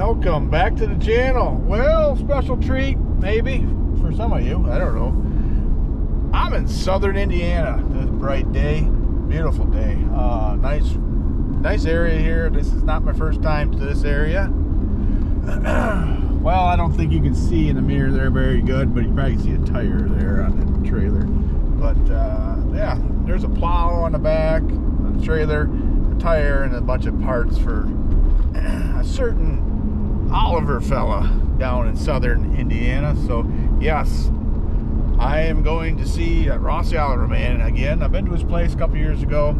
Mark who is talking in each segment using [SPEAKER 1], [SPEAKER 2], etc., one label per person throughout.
[SPEAKER 1] Welcome back to the channel. Well, special treat maybe for some of you, I don't know. I'm in southern Indiana this bright day, beautiful day. Nice area here. This is not my first time to this area. Well, I don't think you can see in the mirror there very good, but you probably see a tire there on the trailer. But yeah, there's a plow on the back of the trailer, a tire, and a bunch of parts for a certain Oliver fella down in southern Indiana. So yes, I am going to see Ross the Oliver man again. I've been to his place a couple years ago.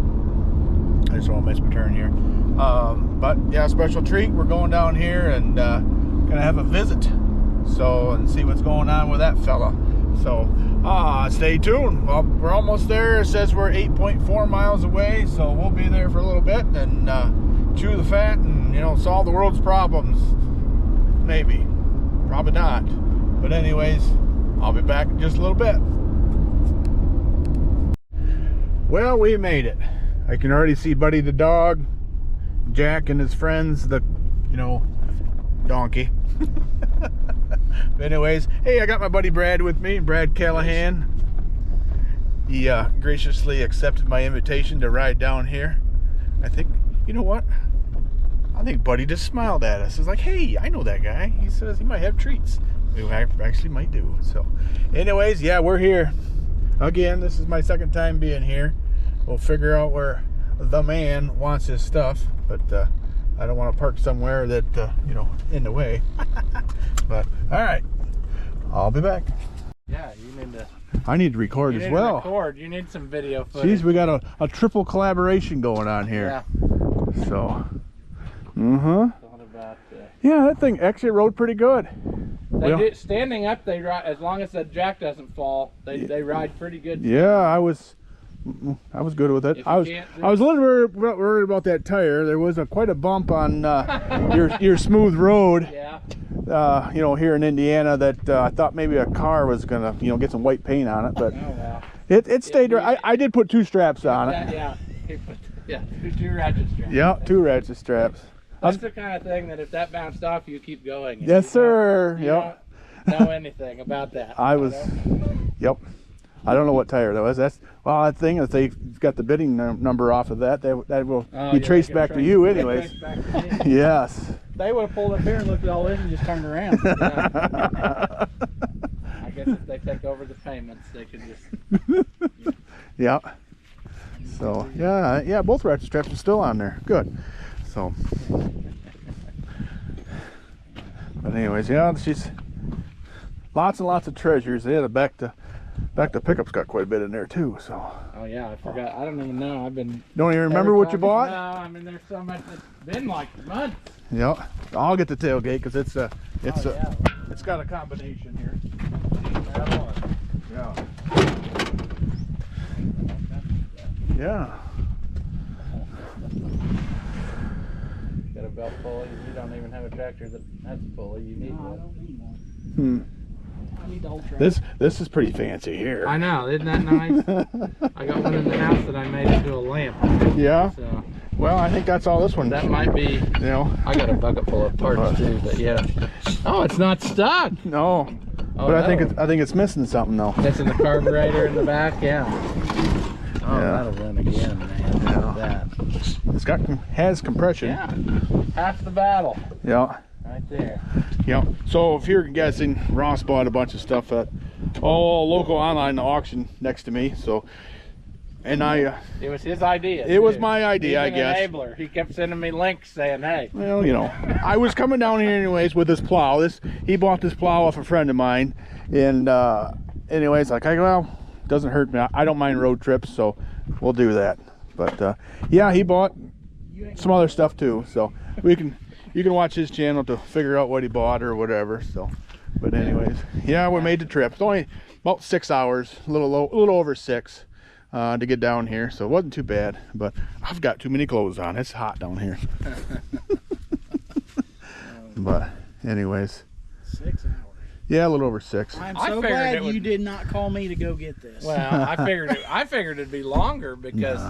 [SPEAKER 1] I just want to miss my turn here. But yeah, special treat. We're going down here and gonna have a visit, so, and see what's going on with that fella. So stay tuned. Well, we're almost there. It says we're 8.4 miles away, so we'll be there for a little bit and chew the fat and, you know, solve the world's problems. Maybe, probably not, but anyways, I'll be back in just a little bit. Well, we made it. I can already see Buddy the dog, Jack and his friends, the, you know, donkey. But anyways, hey, I got my buddy Brad with me, Brad Callahan. He graciously accepted my invitation to ride down here. I think, you know what? I think Buddy just smiled at us. He's like, hey, I know that guy. He says he might have treats. We actually might do. So anyways, yeah, we're here. Again, this is my second time being here. We'll figure out where the man wants his stuff, but I don't want to park somewhere that, you know, in the way. But all right, I'll be back.
[SPEAKER 2] Yeah, you need to.
[SPEAKER 1] I need to record as well.
[SPEAKER 2] Record. You need some video footage.
[SPEAKER 1] Jeez, we got a triple collaboration going on here.
[SPEAKER 2] Yeah.
[SPEAKER 1] So,
[SPEAKER 2] Thought about
[SPEAKER 1] yeah, that thing actually rode pretty good.
[SPEAKER 2] They do, standing up, they ride, as long as the jack doesn't fall, they ride pretty good.
[SPEAKER 1] Yeah, I was good with it. I was a little worried about that tire. There was quite a bump on your smooth road.
[SPEAKER 2] Yeah.
[SPEAKER 1] You know, here in Indiana, that I thought maybe a car was gonna, you know, get some white paint on it, but
[SPEAKER 2] oh, wow.
[SPEAKER 1] it stayed. I did put 2 straps on it.
[SPEAKER 2] Yeah. Yeah. Two ratchet straps.
[SPEAKER 1] Yeah, 2 ratchet straps.
[SPEAKER 2] That's the kind of thing that if that bounced off, you keep going.
[SPEAKER 1] Yes, sir.
[SPEAKER 2] You don't know anything about that.
[SPEAKER 1] Yep. I don't know what tire that was. That's, well, I think if they got the bidding number off of that, that will be traced back to you, anyways. Yes.
[SPEAKER 2] They would have pulled up here and looked at all this and just turned around. Yeah. I guess if they take over the payments, they could just.
[SPEAKER 1] Yeah. So yeah, both ratchet straps are still on there. Good. So. But anyways, yeah, she's lots and lots of treasures. Yeah, the back to pickup's got quite a bit in there too. So.
[SPEAKER 2] Oh yeah, I forgot. I don't even know.
[SPEAKER 1] Don't even remember what you bought?
[SPEAKER 2] No, I mean there's so much that's been like months.
[SPEAKER 1] Yeah, I'll get the tailgate because it's got a combination here. Yeah. Yeah.
[SPEAKER 2] Got a belt pulley. You don't even have a tractor that's a pulley. You need one.
[SPEAKER 3] I don't need one. I need the whole tractor.
[SPEAKER 1] This is pretty fancy here.
[SPEAKER 2] I know, isn't that nice? I got one in the house that I made into a lamp.
[SPEAKER 1] Yeah.
[SPEAKER 2] So.
[SPEAKER 1] Well, I think that's all this one.
[SPEAKER 2] That might be.
[SPEAKER 1] You know.
[SPEAKER 2] I got a bucket full of parts too, but yeah. Oh, it's not stuck.
[SPEAKER 1] No.
[SPEAKER 2] Oh,
[SPEAKER 1] but
[SPEAKER 2] no.
[SPEAKER 1] I think it's missing something though.
[SPEAKER 2] That's in the carburetor in the back, yeah. Oh,
[SPEAKER 1] yeah.
[SPEAKER 2] That'll run again, man.
[SPEAKER 1] Yeah. That. Has compression.
[SPEAKER 2] Yeah. Half the battle.
[SPEAKER 1] Yeah.
[SPEAKER 2] Right there.
[SPEAKER 1] Yeah. So if you're guessing, Ross bought a bunch of stuff at local online auction next to me. So, and
[SPEAKER 2] it was his idea.
[SPEAKER 1] It was my idea,
[SPEAKER 2] He's
[SPEAKER 1] I guess.
[SPEAKER 2] An enabler. He kept sending me links saying, "Hey."
[SPEAKER 1] Well, you know, I was coming down here anyways with this plow. He bought this plow off a friend of mine, and anyways, like, well, doesn't hurt me. I don't mind road trips, so we'll do that. But yeah, he bought some other stuff too, so you can watch his channel to figure out what he bought or whatever. So, but anyways, yeah, we made the trip. It's only about 6 hours, a little over 6 to get down here, so it wasn't too bad. But I've got too many clothes on. It's hot down here. But anyways,
[SPEAKER 3] 6 hours.
[SPEAKER 1] yeah, a little over 6.
[SPEAKER 3] I'm so glad you did not call me to go get this.
[SPEAKER 2] Well, I figured it'd be longer because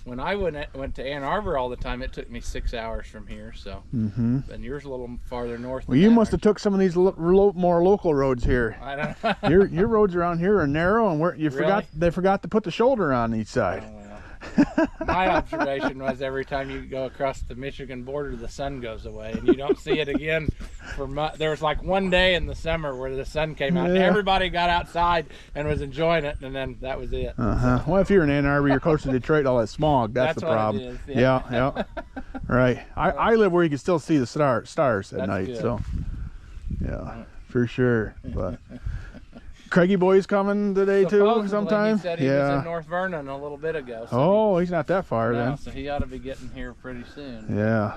[SPEAKER 2] when I went to Ann Arbor all the time, it took me 6 hours from here. So, and yours a little farther north.
[SPEAKER 1] Well, you must have took some of these more local roads here.
[SPEAKER 2] I don't know.
[SPEAKER 1] your roads around here are narrow, and they forgot to put the shoulder on each side.
[SPEAKER 2] Oh, well. My observation was every time you go across the Michigan border, the sun goes away, and you don't see it again for there was like one day in the summer where the sun came out, and everybody got outside and was enjoying it, and then that was it.
[SPEAKER 1] Well, if you're in Ann Arbor, you're close to Detroit, all that smog, that's the problem.
[SPEAKER 2] What it is, yeah.
[SPEAKER 1] Right. I live where you can still see the stars at night,
[SPEAKER 2] good.
[SPEAKER 1] so yeah, for sure. But Craigie boy's coming today too sometime.
[SPEAKER 2] He said he was in North Vernon a little bit ago.
[SPEAKER 1] So he's not that far then.
[SPEAKER 2] So he ought to be getting here pretty soon.
[SPEAKER 1] Yeah.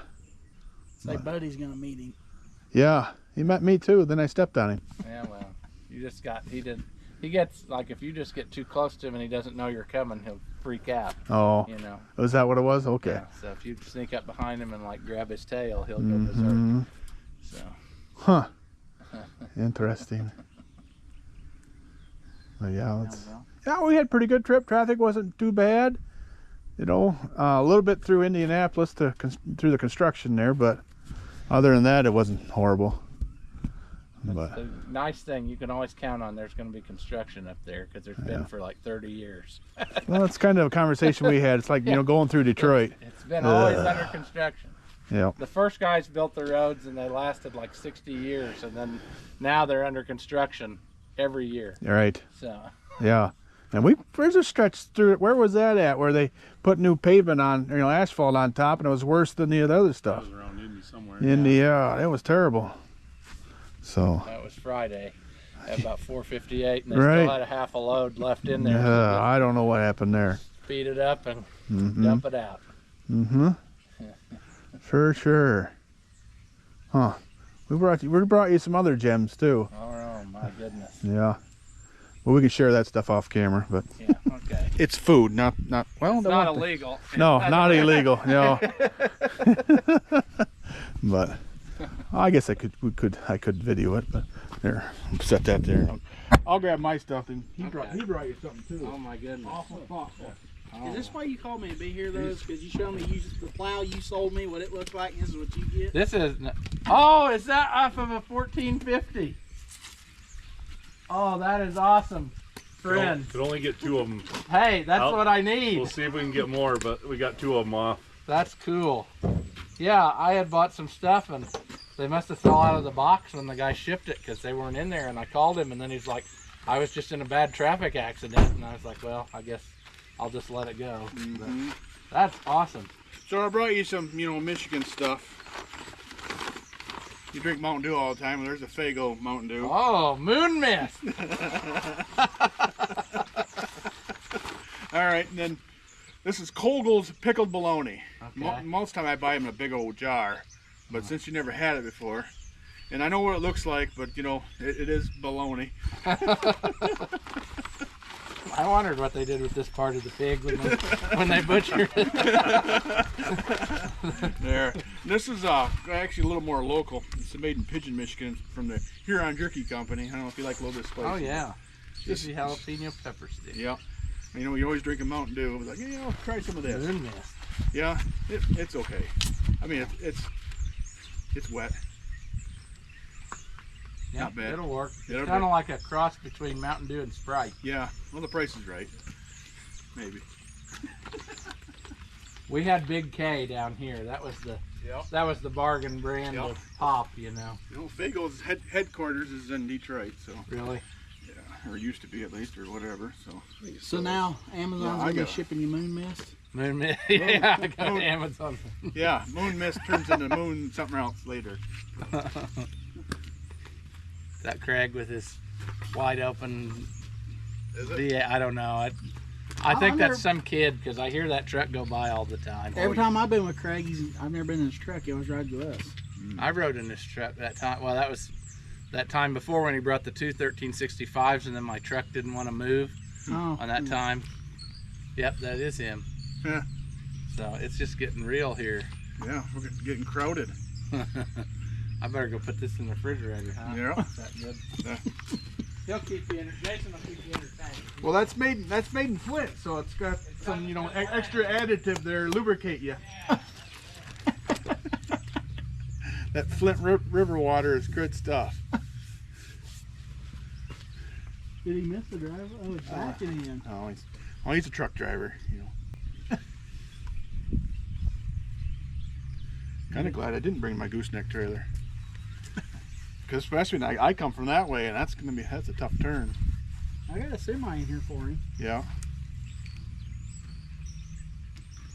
[SPEAKER 3] Say Buddy's gonna meet him.
[SPEAKER 1] Yeah, he met me too. Then I stepped on him.
[SPEAKER 2] Yeah, well, he gets, like, if you just get too close to him and he doesn't know you're coming, he'll freak out.
[SPEAKER 1] Oh.
[SPEAKER 2] You know.
[SPEAKER 1] Was that what it was? Okay.
[SPEAKER 2] Yeah, so if you sneak up behind him and like grab his tail, he'll go berserk. So.
[SPEAKER 1] Huh. Interesting. But yeah, we had a pretty good trip. Traffic wasn't too bad. You know, a little bit through Indianapolis through the construction there, but other than that, it wasn't horrible.
[SPEAKER 2] But the nice thing, you can always count on there's going to be construction up there because there's been for like 30 years.
[SPEAKER 1] Well, that's kind of a conversation we had. It's like, you know, going through Detroit.
[SPEAKER 2] It's been always under construction.
[SPEAKER 1] Yeah.
[SPEAKER 2] The first guys built the roads and they lasted like 60 years, and then now they're under construction every year.
[SPEAKER 1] Right.
[SPEAKER 2] So.
[SPEAKER 1] Yeah. And there's a stretch through it. Where was that at? Where they put new pavement on, you know, asphalt on top, and it was worse than the other stuff.
[SPEAKER 4] That was around Indy somewhere.
[SPEAKER 1] It was terrible. So.
[SPEAKER 2] That was Friday at about 4:58, and they still had a half a load left in there.
[SPEAKER 1] Yeah, I don't know what happened there.
[SPEAKER 2] Speed it up and dump it out.
[SPEAKER 1] For sure. Huh. We brought you some other gems too.
[SPEAKER 2] Oh my goodness.
[SPEAKER 1] Yeah. Well, we can share that stuff off camera, but
[SPEAKER 2] yeah, okay.
[SPEAKER 1] It's food, not well.
[SPEAKER 2] It's not illegal.
[SPEAKER 1] No, not illegal. No. But I guess I could video it, but there, set that there. I'll grab my stuff, and he brought you something too.
[SPEAKER 2] Oh my goodness.
[SPEAKER 3] Awful thoughtful. Is this why you called me to be here, though? Because you showed me the plow you sold me, what it looks like, and this is what you get?
[SPEAKER 2] This is, oh, is that off of a 1450? Oh, that is awesome, friend.
[SPEAKER 4] Could only get 2 of them.
[SPEAKER 2] Hey, that's what I need.
[SPEAKER 4] We'll see if we can get more, but we got 2 of them off.
[SPEAKER 2] That's cool. Yeah, I had bought some stuff, and they must have fell out of the box when the guy shipped it because they weren't in there, and I called him, and then he's like, I was just in a bad traffic accident, and I was like, well, I guess I'll just let it go. That's awesome.
[SPEAKER 1] So I brought you some, you know, Michigan stuff. You drink Mountain Dew all the time, and there's a Faygo Mountain Dew.
[SPEAKER 2] Oh, moon mist.
[SPEAKER 1] All right, and then this is Kogel's pickled bologna.
[SPEAKER 2] Okay.
[SPEAKER 1] Most time I buy them in a big old jar, but since you never had it before, and I know what it looks like, but you know, it is bologna.
[SPEAKER 2] I wondered what they did with this part of the pig when they butchered it.
[SPEAKER 1] There. This is actually a little more local. It's made in Pigeon, Michigan, from the Huron Jerky Company. I don't know if you like a little bit spicy.
[SPEAKER 2] Oh yeah.
[SPEAKER 1] This
[SPEAKER 2] is jalapeno pepper stick.
[SPEAKER 1] Yeah. You know, you always drink a Mountain Dew. I was like, you know, try some of this.
[SPEAKER 2] Moon mist.
[SPEAKER 1] Yeah, it's okay. I mean, it's wet.
[SPEAKER 2] Yeah,
[SPEAKER 1] not bad.
[SPEAKER 2] It'll work.
[SPEAKER 1] It'll
[SPEAKER 2] It's kind of like a cross between Mountain Dew and Sprite.
[SPEAKER 1] Yeah, well, the price is right. Maybe.
[SPEAKER 2] We had Big K down here. That was the bargain brand of pop, you know.
[SPEAKER 1] You know, Faygo's headquarters is in Detroit, so.
[SPEAKER 2] Really?
[SPEAKER 1] Yeah, or used to be at least, or whatever.
[SPEAKER 3] So now Amazon's gonna be shipping you moon mist.
[SPEAKER 2] Moon mist. Yeah, I got Amazon.
[SPEAKER 1] Yeah, moon mist turns into moon something else later.
[SPEAKER 2] That Craig with his wide open.
[SPEAKER 1] Is it?
[SPEAKER 2] Yeah, I don't know. I think that's some kid because I hear that truck go by all the time.
[SPEAKER 3] Every time I've been with Craig, I've never been in his truck. He always rides with us.
[SPEAKER 2] I rode in this truck that time. Well, that was that time before when he brought the two 1365s, and then my truck didn't want to move on that time. Yep, that is him.
[SPEAKER 1] Yeah.
[SPEAKER 2] So it's just getting real here.
[SPEAKER 1] Yeah, we're getting crowded.
[SPEAKER 2] I better go put this in the refrigerator, huh?
[SPEAKER 1] Yeah.
[SPEAKER 2] Is that good?
[SPEAKER 1] Yeah.
[SPEAKER 2] He'll keep you Jason will keep you entertained.
[SPEAKER 1] Well, that's made in Flint, so it's got some, you know, extra additive there, lubricate you. That Flint river water is good stuff.
[SPEAKER 3] Did he miss the driver? Oh, he's backing in.
[SPEAKER 1] Oh, he's a truck driver, you know. Kind of glad I didn't bring my gooseneck trailer, because especially when I come from that way, and that's a tough turn.
[SPEAKER 3] I got a semi in here for him.
[SPEAKER 1] Yeah.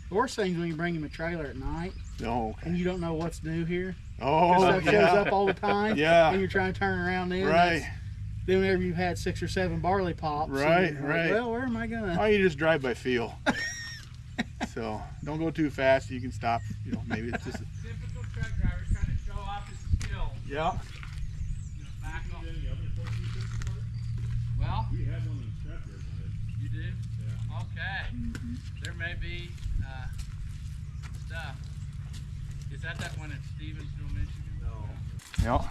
[SPEAKER 3] The worst thing's when you bring him a trailer at night
[SPEAKER 1] Oh, okay.
[SPEAKER 3] and you don't know what's new here.
[SPEAKER 1] Oh,
[SPEAKER 3] Stuff
[SPEAKER 1] yeah.
[SPEAKER 3] shows up all the time.
[SPEAKER 1] Yeah.
[SPEAKER 3] And you're trying to turn around in.
[SPEAKER 1] Right.
[SPEAKER 3] Then whenever you've had 6 or 7 barley pops.
[SPEAKER 1] Right,
[SPEAKER 3] you're like,
[SPEAKER 1] right.
[SPEAKER 3] well, where am I gonna?
[SPEAKER 1] Oh, you just drive by feel. So don't go too fast. You can stop. You know, maybe it's just.
[SPEAKER 2] Typical truck driver trying to show off his skills.
[SPEAKER 1] Yeah.
[SPEAKER 2] You know, back on. Well,
[SPEAKER 4] We had one in the scrapyard.
[SPEAKER 2] you do?
[SPEAKER 4] Yeah.
[SPEAKER 2] Okay. There may be stuff. Is that one in Stevensville, Michigan? No.
[SPEAKER 1] Yeah.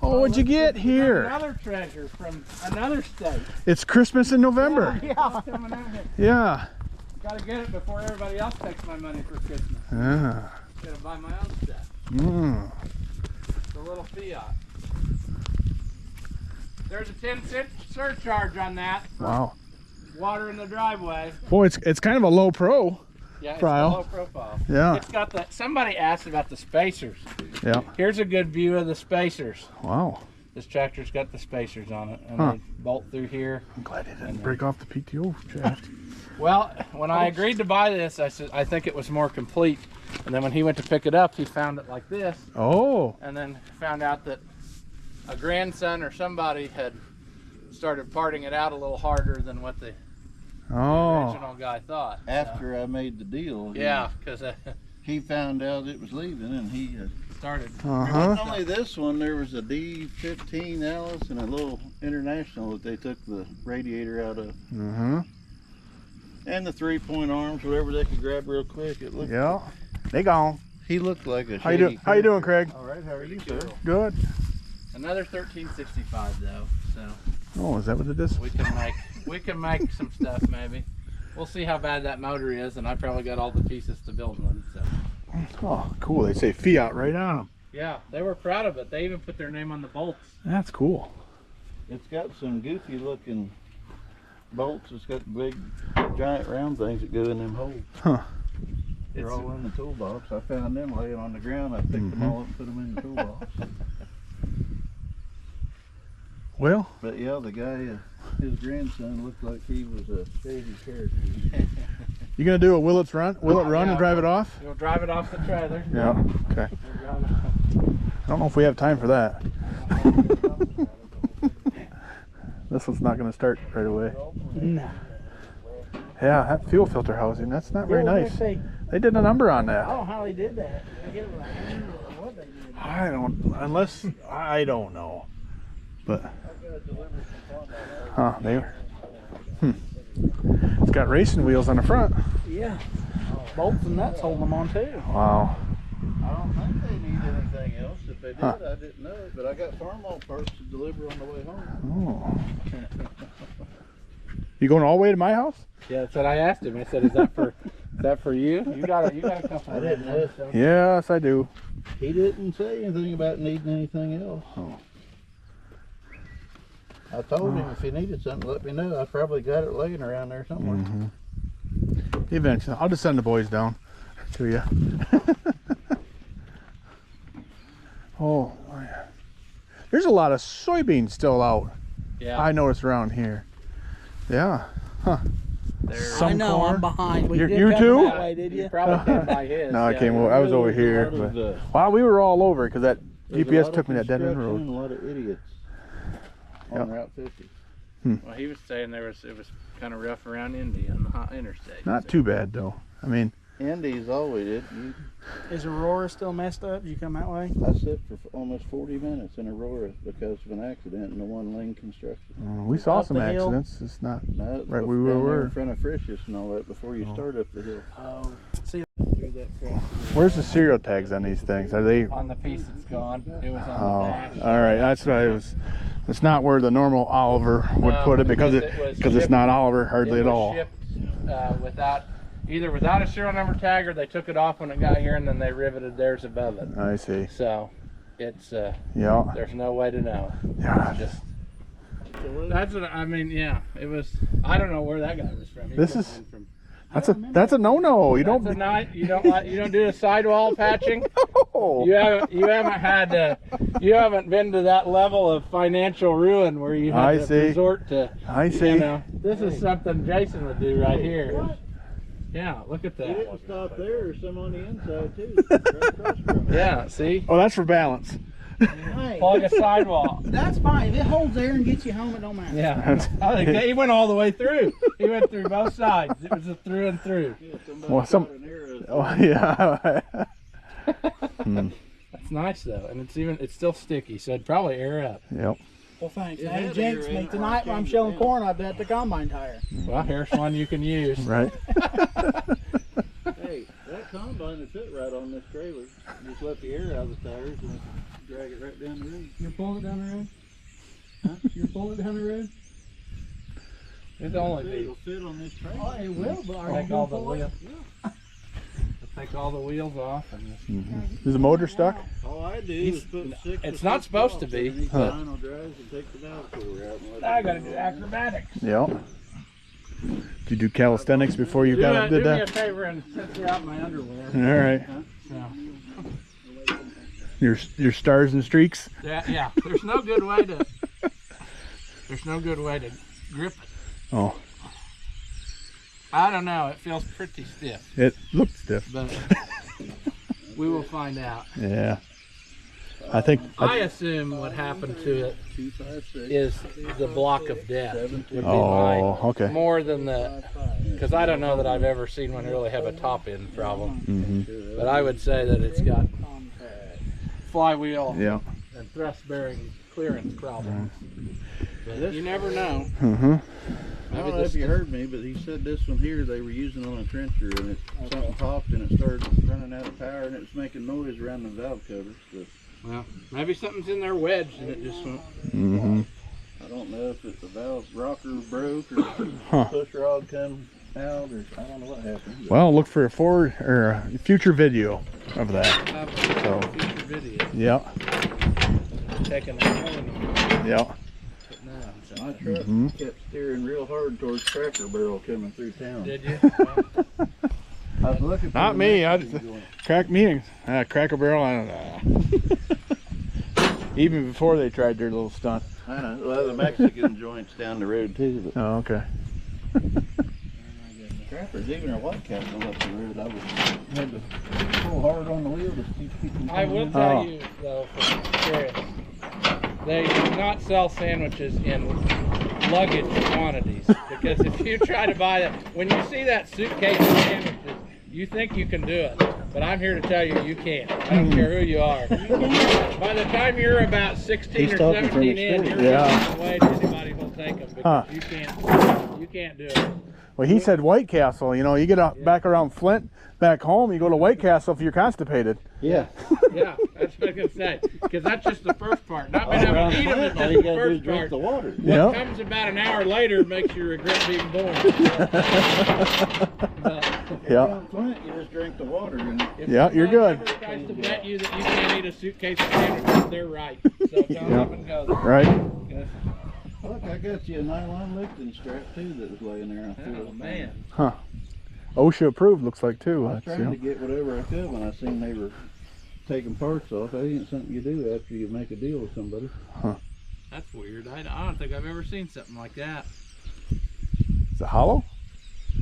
[SPEAKER 1] Oh, what'd you get here?
[SPEAKER 3] Another treasure from another state.
[SPEAKER 1] It's Christmas in November.
[SPEAKER 3] Yeah. Coming over here.
[SPEAKER 1] Yeah.
[SPEAKER 2] Gotta get it before everybody else takes my money for Christmas.
[SPEAKER 1] Ah.
[SPEAKER 2] Gotta buy my own stuff.
[SPEAKER 1] Mm.
[SPEAKER 2] The little Fiat. There's a 10-cent surcharge on that.
[SPEAKER 1] Wow.
[SPEAKER 2] Water in the driveway.
[SPEAKER 1] Boy, it's kind of a low pro.
[SPEAKER 2] Yeah, it's
[SPEAKER 1] Trial.
[SPEAKER 2] low profile.
[SPEAKER 1] Yeah.
[SPEAKER 2] It's got the. Somebody asked about the spacers.
[SPEAKER 1] Yeah.
[SPEAKER 2] Here's a good view of the spacers.
[SPEAKER 1] Wow.
[SPEAKER 2] This tractor's got the spacers on it, and
[SPEAKER 1] Huh.
[SPEAKER 2] they bolt through here.
[SPEAKER 1] I'm glad it didn't break off the PTO shaft.
[SPEAKER 2] Well, when I agreed to buy this, I said I think it was more complete. And then when he went to pick it up, he found it like this,
[SPEAKER 1] Oh.
[SPEAKER 2] and then found out that a grandson or somebody had started parting it out a little harder than what the
[SPEAKER 1] Oh.
[SPEAKER 2] original guy thought.
[SPEAKER 5] After I made the deal,
[SPEAKER 2] Yeah, because
[SPEAKER 5] he found out it was leaving, and he
[SPEAKER 2] started.
[SPEAKER 1] Uh-huh.
[SPEAKER 5] not only this one, there was a D15 Alice and a little International that they took the radiator out of,
[SPEAKER 1] Uh-huh.
[SPEAKER 5] and the 3-point arms, whatever they could grab real quick. It looked.
[SPEAKER 1] Yeah. They gone.
[SPEAKER 5] He looked like a.
[SPEAKER 1] How you doing?
[SPEAKER 5] shady
[SPEAKER 1] How you doing, Craig?
[SPEAKER 5] All right. How are you, sir?
[SPEAKER 1] Good.
[SPEAKER 2] Another 1365 though, so
[SPEAKER 1] Oh, is that what it is?
[SPEAKER 2] we can make some stuff maybe. We'll see how bad that motor is, and I probably got all the pieces to build one. So
[SPEAKER 1] Oh, cool. They say Fiat right on them.
[SPEAKER 2] yeah, they were proud of it. They even put their name on the bolts.
[SPEAKER 1] That's cool.
[SPEAKER 5] It's got some goofy looking bolts. It's got big, giant round things that go in them holes.
[SPEAKER 1] Huh.
[SPEAKER 5] They're all in the toolbox. I found them laying on the ground. I picked them all up and put them in the toolbox.
[SPEAKER 1] Well,
[SPEAKER 5] But yeah, the guy, his grandson looked like he was a shady character.
[SPEAKER 1] you gonna do a will it run
[SPEAKER 2] Yeah.
[SPEAKER 1] and drive it off?
[SPEAKER 2] You'll drive it off the trailer.
[SPEAKER 1] Yeah. Okay.
[SPEAKER 2] You'll drive it
[SPEAKER 1] I don't know if we have time for that. This one's not gonna start right away.
[SPEAKER 3] No.
[SPEAKER 1] Yeah, that fuel filter housing, that's not very nice.
[SPEAKER 3] I
[SPEAKER 1] They did a number on
[SPEAKER 3] don't
[SPEAKER 1] that.
[SPEAKER 3] know how they did that. I get it, what they did.
[SPEAKER 1] I don't know. But, huh, they were, It's got racing wheels on the front.
[SPEAKER 3] Yeah. Bolts and nuts holding them on too.
[SPEAKER 1] Wow.
[SPEAKER 5] I don't think they need anything else. If they did,
[SPEAKER 1] Huh.
[SPEAKER 5] I didn't know it. But I got Farmall parts to deliver on the way home.
[SPEAKER 1] Oh. You going all the way to my house?
[SPEAKER 2] Yeah, that's what I asked him. I said, "Is that for you? You got a couple."
[SPEAKER 5] I didn't know.
[SPEAKER 1] Yes, I do.
[SPEAKER 5] He didn't say anything about needing anything else.
[SPEAKER 1] Oh.
[SPEAKER 5] I told him if he needed something, let me know. I probably got it laying around there somewhere.
[SPEAKER 1] Mm-hmm. Eventually, I'll just send the boys down to you. Oh, yeah. There's a lot of soybeans still out.
[SPEAKER 2] Yeah,
[SPEAKER 1] I noticed around here. Yeah. Huh.
[SPEAKER 2] they're,
[SPEAKER 1] Some
[SPEAKER 3] I know,
[SPEAKER 1] corn.
[SPEAKER 3] I'm behind. Well,
[SPEAKER 1] You
[SPEAKER 3] didn't come
[SPEAKER 1] too?
[SPEAKER 3] That way, did
[SPEAKER 2] you
[SPEAKER 3] you?
[SPEAKER 2] probably came by his.
[SPEAKER 1] No, I
[SPEAKER 2] yeah.
[SPEAKER 1] came over. I was over here.
[SPEAKER 5] There's a
[SPEAKER 1] But,
[SPEAKER 5] lot of,
[SPEAKER 1] wow, we were all over because that
[SPEAKER 5] there's a
[SPEAKER 1] GPS
[SPEAKER 5] lot
[SPEAKER 1] took
[SPEAKER 5] of
[SPEAKER 1] me that dead end
[SPEAKER 5] construction
[SPEAKER 1] road.
[SPEAKER 5] and a lot of idiots on
[SPEAKER 1] Yep.
[SPEAKER 5] Route 50.
[SPEAKER 2] Well, he was saying it was kind of rough around Indy on the interstate.
[SPEAKER 1] Not
[SPEAKER 2] so.
[SPEAKER 1] too bad though. I mean,
[SPEAKER 5] Indy's always it.
[SPEAKER 3] Is Aurora still messed up? Did you come that way?
[SPEAKER 5] I sit for almost 40 minutes in Aurora because of an accident in the one-lane construction.
[SPEAKER 1] we saw
[SPEAKER 3] Up
[SPEAKER 1] some
[SPEAKER 3] the hill?
[SPEAKER 1] accidents. It's not.
[SPEAKER 5] No,
[SPEAKER 1] Right,
[SPEAKER 5] down
[SPEAKER 1] we
[SPEAKER 5] there
[SPEAKER 1] were.
[SPEAKER 5] in front of Frisch's and all that before you
[SPEAKER 1] Oh.
[SPEAKER 5] start up the hill.
[SPEAKER 3] Oh, see,
[SPEAKER 5] Through
[SPEAKER 3] that crap.
[SPEAKER 1] Where's the serial tags on these things? Are they?
[SPEAKER 2] On the piece that's gone. It was on
[SPEAKER 1] Oh,
[SPEAKER 2] the dash.
[SPEAKER 1] all right. That's what I was. It's not where the normal Oliver would
[SPEAKER 2] No,
[SPEAKER 1] put it because
[SPEAKER 2] was
[SPEAKER 1] it's
[SPEAKER 2] shipped-
[SPEAKER 1] not Oliver hardly
[SPEAKER 2] it
[SPEAKER 1] at
[SPEAKER 2] was
[SPEAKER 1] all.
[SPEAKER 2] shipped without a serial number tag, or they took it off when it got here and then they riveted theirs above it.
[SPEAKER 1] I see.
[SPEAKER 2] So it's
[SPEAKER 1] Yeah.
[SPEAKER 2] there's no way to know.
[SPEAKER 1] Yeah.
[SPEAKER 2] It's just that's what I mean. Yeah, it was. I don't know where that guy was from. He
[SPEAKER 1] This
[SPEAKER 2] could've
[SPEAKER 1] is-
[SPEAKER 2] been from.
[SPEAKER 1] That's a no-no. You
[SPEAKER 2] That's
[SPEAKER 1] don't.
[SPEAKER 2] a night. You don't do a sidewall patching.
[SPEAKER 1] No.
[SPEAKER 2] You haven't been to that level of financial ruin where you
[SPEAKER 1] I
[SPEAKER 2] have to
[SPEAKER 1] see.
[SPEAKER 2] resort to.
[SPEAKER 1] I see.
[SPEAKER 2] You know, this is something Jason would do right here. Yeah, look at
[SPEAKER 5] It
[SPEAKER 2] that.
[SPEAKER 5] didn't stop there. There's some on the inside too. Right across from it.
[SPEAKER 2] Yeah, see?
[SPEAKER 1] Oh, that's for balance.
[SPEAKER 3] Hey,
[SPEAKER 2] Plug a sidewall.
[SPEAKER 3] that's fine. If it holds there and gets you home, it don't matter.
[SPEAKER 2] Yeah. I think he went all the way through. He went through both sides. It was a through and through.
[SPEAKER 5] Yeah, somebody
[SPEAKER 1] Well, some-
[SPEAKER 5] got an arrow.
[SPEAKER 1] Oh, yeah.
[SPEAKER 2] That's nice though, and it's still sticky, so it'd probably air up.
[SPEAKER 1] Yep.
[SPEAKER 3] Well, thanks.
[SPEAKER 5] It
[SPEAKER 3] Now,
[SPEAKER 5] had
[SPEAKER 3] you
[SPEAKER 5] to
[SPEAKER 3] jinxed
[SPEAKER 5] hear
[SPEAKER 3] me
[SPEAKER 5] it.
[SPEAKER 3] tonight when I'm
[SPEAKER 5] Change it
[SPEAKER 3] shelling
[SPEAKER 5] down.
[SPEAKER 3] corn. I bet the combine tire.
[SPEAKER 2] Well, here's one you can use.
[SPEAKER 1] Right.
[SPEAKER 5] Hey, that combine would fit right on this trailer. Just let the air out of the tires and drag it right down the road.
[SPEAKER 2] You're pulling it down the road? Huh? You're pulling it down the road? It'd only be.
[SPEAKER 5] It'll fit on this trailer.
[SPEAKER 3] Oh, it will, but are you
[SPEAKER 2] Take all
[SPEAKER 3] going
[SPEAKER 2] the
[SPEAKER 3] for it?
[SPEAKER 2] wheels. Take all the wheels off and just.
[SPEAKER 1] Is the motor stuck?
[SPEAKER 5] All I do
[SPEAKER 2] He's-
[SPEAKER 5] is put 6
[SPEAKER 2] it's
[SPEAKER 5] to
[SPEAKER 2] not
[SPEAKER 5] 6
[SPEAKER 2] supposed to
[SPEAKER 5] bolts
[SPEAKER 2] be,
[SPEAKER 5] underneath
[SPEAKER 2] but-
[SPEAKER 5] the vinyl drives and take the valve cover out and let
[SPEAKER 2] I
[SPEAKER 5] it
[SPEAKER 2] gotta
[SPEAKER 5] go.
[SPEAKER 2] do acrobatics.
[SPEAKER 1] Yep. Did you do calisthenics before you
[SPEAKER 2] Do
[SPEAKER 1] did
[SPEAKER 2] me a
[SPEAKER 1] that?
[SPEAKER 2] favor and set me out my underwear.
[SPEAKER 1] All right.
[SPEAKER 2] So,
[SPEAKER 1] Your stars and streaks.
[SPEAKER 2] yeah. There's no good way to. There's no good way to grip it.
[SPEAKER 1] Oh,
[SPEAKER 2] I don't know. It feels pretty stiff,
[SPEAKER 1] it looked stiff.
[SPEAKER 2] but we will find out.
[SPEAKER 1] Yeah. I think.
[SPEAKER 2] I assume what happened to it
[SPEAKER 5] 2, 5, 6,
[SPEAKER 2] is the block of death would be
[SPEAKER 1] Oh,
[SPEAKER 2] mine.
[SPEAKER 1] okay.
[SPEAKER 2] More than the, because I don't know that I've ever seen one really have a top end problem.
[SPEAKER 1] Mm-hmm.
[SPEAKER 2] But I would say that it's got flywheel
[SPEAKER 1] Yeah.
[SPEAKER 2] and thrust bearing clearance problems. But you never know.
[SPEAKER 1] Mm-hmm.
[SPEAKER 5] I don't know if you heard me, but he said this one here they were using on a trencher and it something popped and it started running out of power and it was making noise around the valve covers. But
[SPEAKER 2] Well, maybe something's in there wedged and it just went.
[SPEAKER 1] Mm-hmm.
[SPEAKER 5] I don't know if it's the valve rocker broke or if the
[SPEAKER 1] Huh.
[SPEAKER 5] push rod come out or I don't know what happened. but-
[SPEAKER 1] Well, look for a forward or a future video of that. So.
[SPEAKER 2] Future video.
[SPEAKER 1] Yeah.
[SPEAKER 2] Taking a phone.
[SPEAKER 1] Yeah.
[SPEAKER 5] My truck
[SPEAKER 1] Mhm.
[SPEAKER 5] kept steering real hard towards Cracker Barrel coming through town.
[SPEAKER 2] Did you?
[SPEAKER 5] I was looking for
[SPEAKER 1] Not
[SPEAKER 5] the
[SPEAKER 1] me, I
[SPEAKER 5] Mexican
[SPEAKER 1] just-
[SPEAKER 5] joint.
[SPEAKER 1] Crack me. Cracker Barrel. I don't know. Even before they tried their little stunt.
[SPEAKER 5] I know. Well, the Mexican joint's down the road too. But
[SPEAKER 1] Oh, okay.
[SPEAKER 5] Crackers, even our White Castle up the road, I was had to pull hard on the wheel to keep them
[SPEAKER 2] I will
[SPEAKER 5] coming in.
[SPEAKER 2] tell
[SPEAKER 1] Oh.
[SPEAKER 2] you though, from experience, they do not sell sandwiches in luggage quantities because if you try to buy that, when you see that suitcase of sandwiches, you think you can do it, but I'm here to tell you you can't. I don't care who you are. By the time you're about 16
[SPEAKER 5] He's
[SPEAKER 2] or
[SPEAKER 5] talking from
[SPEAKER 2] 17 in, you're
[SPEAKER 1] Yeah.
[SPEAKER 2] giving away to anybody who'll take them because
[SPEAKER 1] Huh.
[SPEAKER 2] you can't do it.
[SPEAKER 1] Well, he said White Castle. You know, you get back around Flint, back home, you go to White Castle if you're constipated.
[SPEAKER 5] Yeah.
[SPEAKER 2] Yeah, that's what I was gonna say. Because that's just the first part. Not being able
[SPEAKER 5] Around
[SPEAKER 2] to eat them is
[SPEAKER 5] Flint, all
[SPEAKER 2] just
[SPEAKER 5] you
[SPEAKER 2] the
[SPEAKER 5] gotta do is
[SPEAKER 2] first
[SPEAKER 5] drink
[SPEAKER 2] part.
[SPEAKER 5] the water.
[SPEAKER 2] What
[SPEAKER 1] Yeah.
[SPEAKER 2] comes about an hour later makes you regret being born.
[SPEAKER 1] Yeah.
[SPEAKER 5] Around Flint, you just drink the water and
[SPEAKER 2] If
[SPEAKER 1] Yeah, you're
[SPEAKER 2] someone
[SPEAKER 1] good.
[SPEAKER 2] ever tries to bet you that you can't eat a suitcase of sandwiches, they're right. So don't
[SPEAKER 1] Yeah.
[SPEAKER 2] even go there.
[SPEAKER 1] Right?
[SPEAKER 2] Yes.
[SPEAKER 5] look, I got you a nylon lifting strap too that was laying there. I threw
[SPEAKER 2] Oh
[SPEAKER 5] it
[SPEAKER 2] man.
[SPEAKER 1] OSHA approved, looks like, too.
[SPEAKER 5] I was
[SPEAKER 1] That's,
[SPEAKER 5] trying to get whatever I could when I seen they were taking parts off. That ain't something you do after you make a deal with somebody.
[SPEAKER 2] That's weird. I don't think I've ever seen something like that.
[SPEAKER 1] Is it hollow?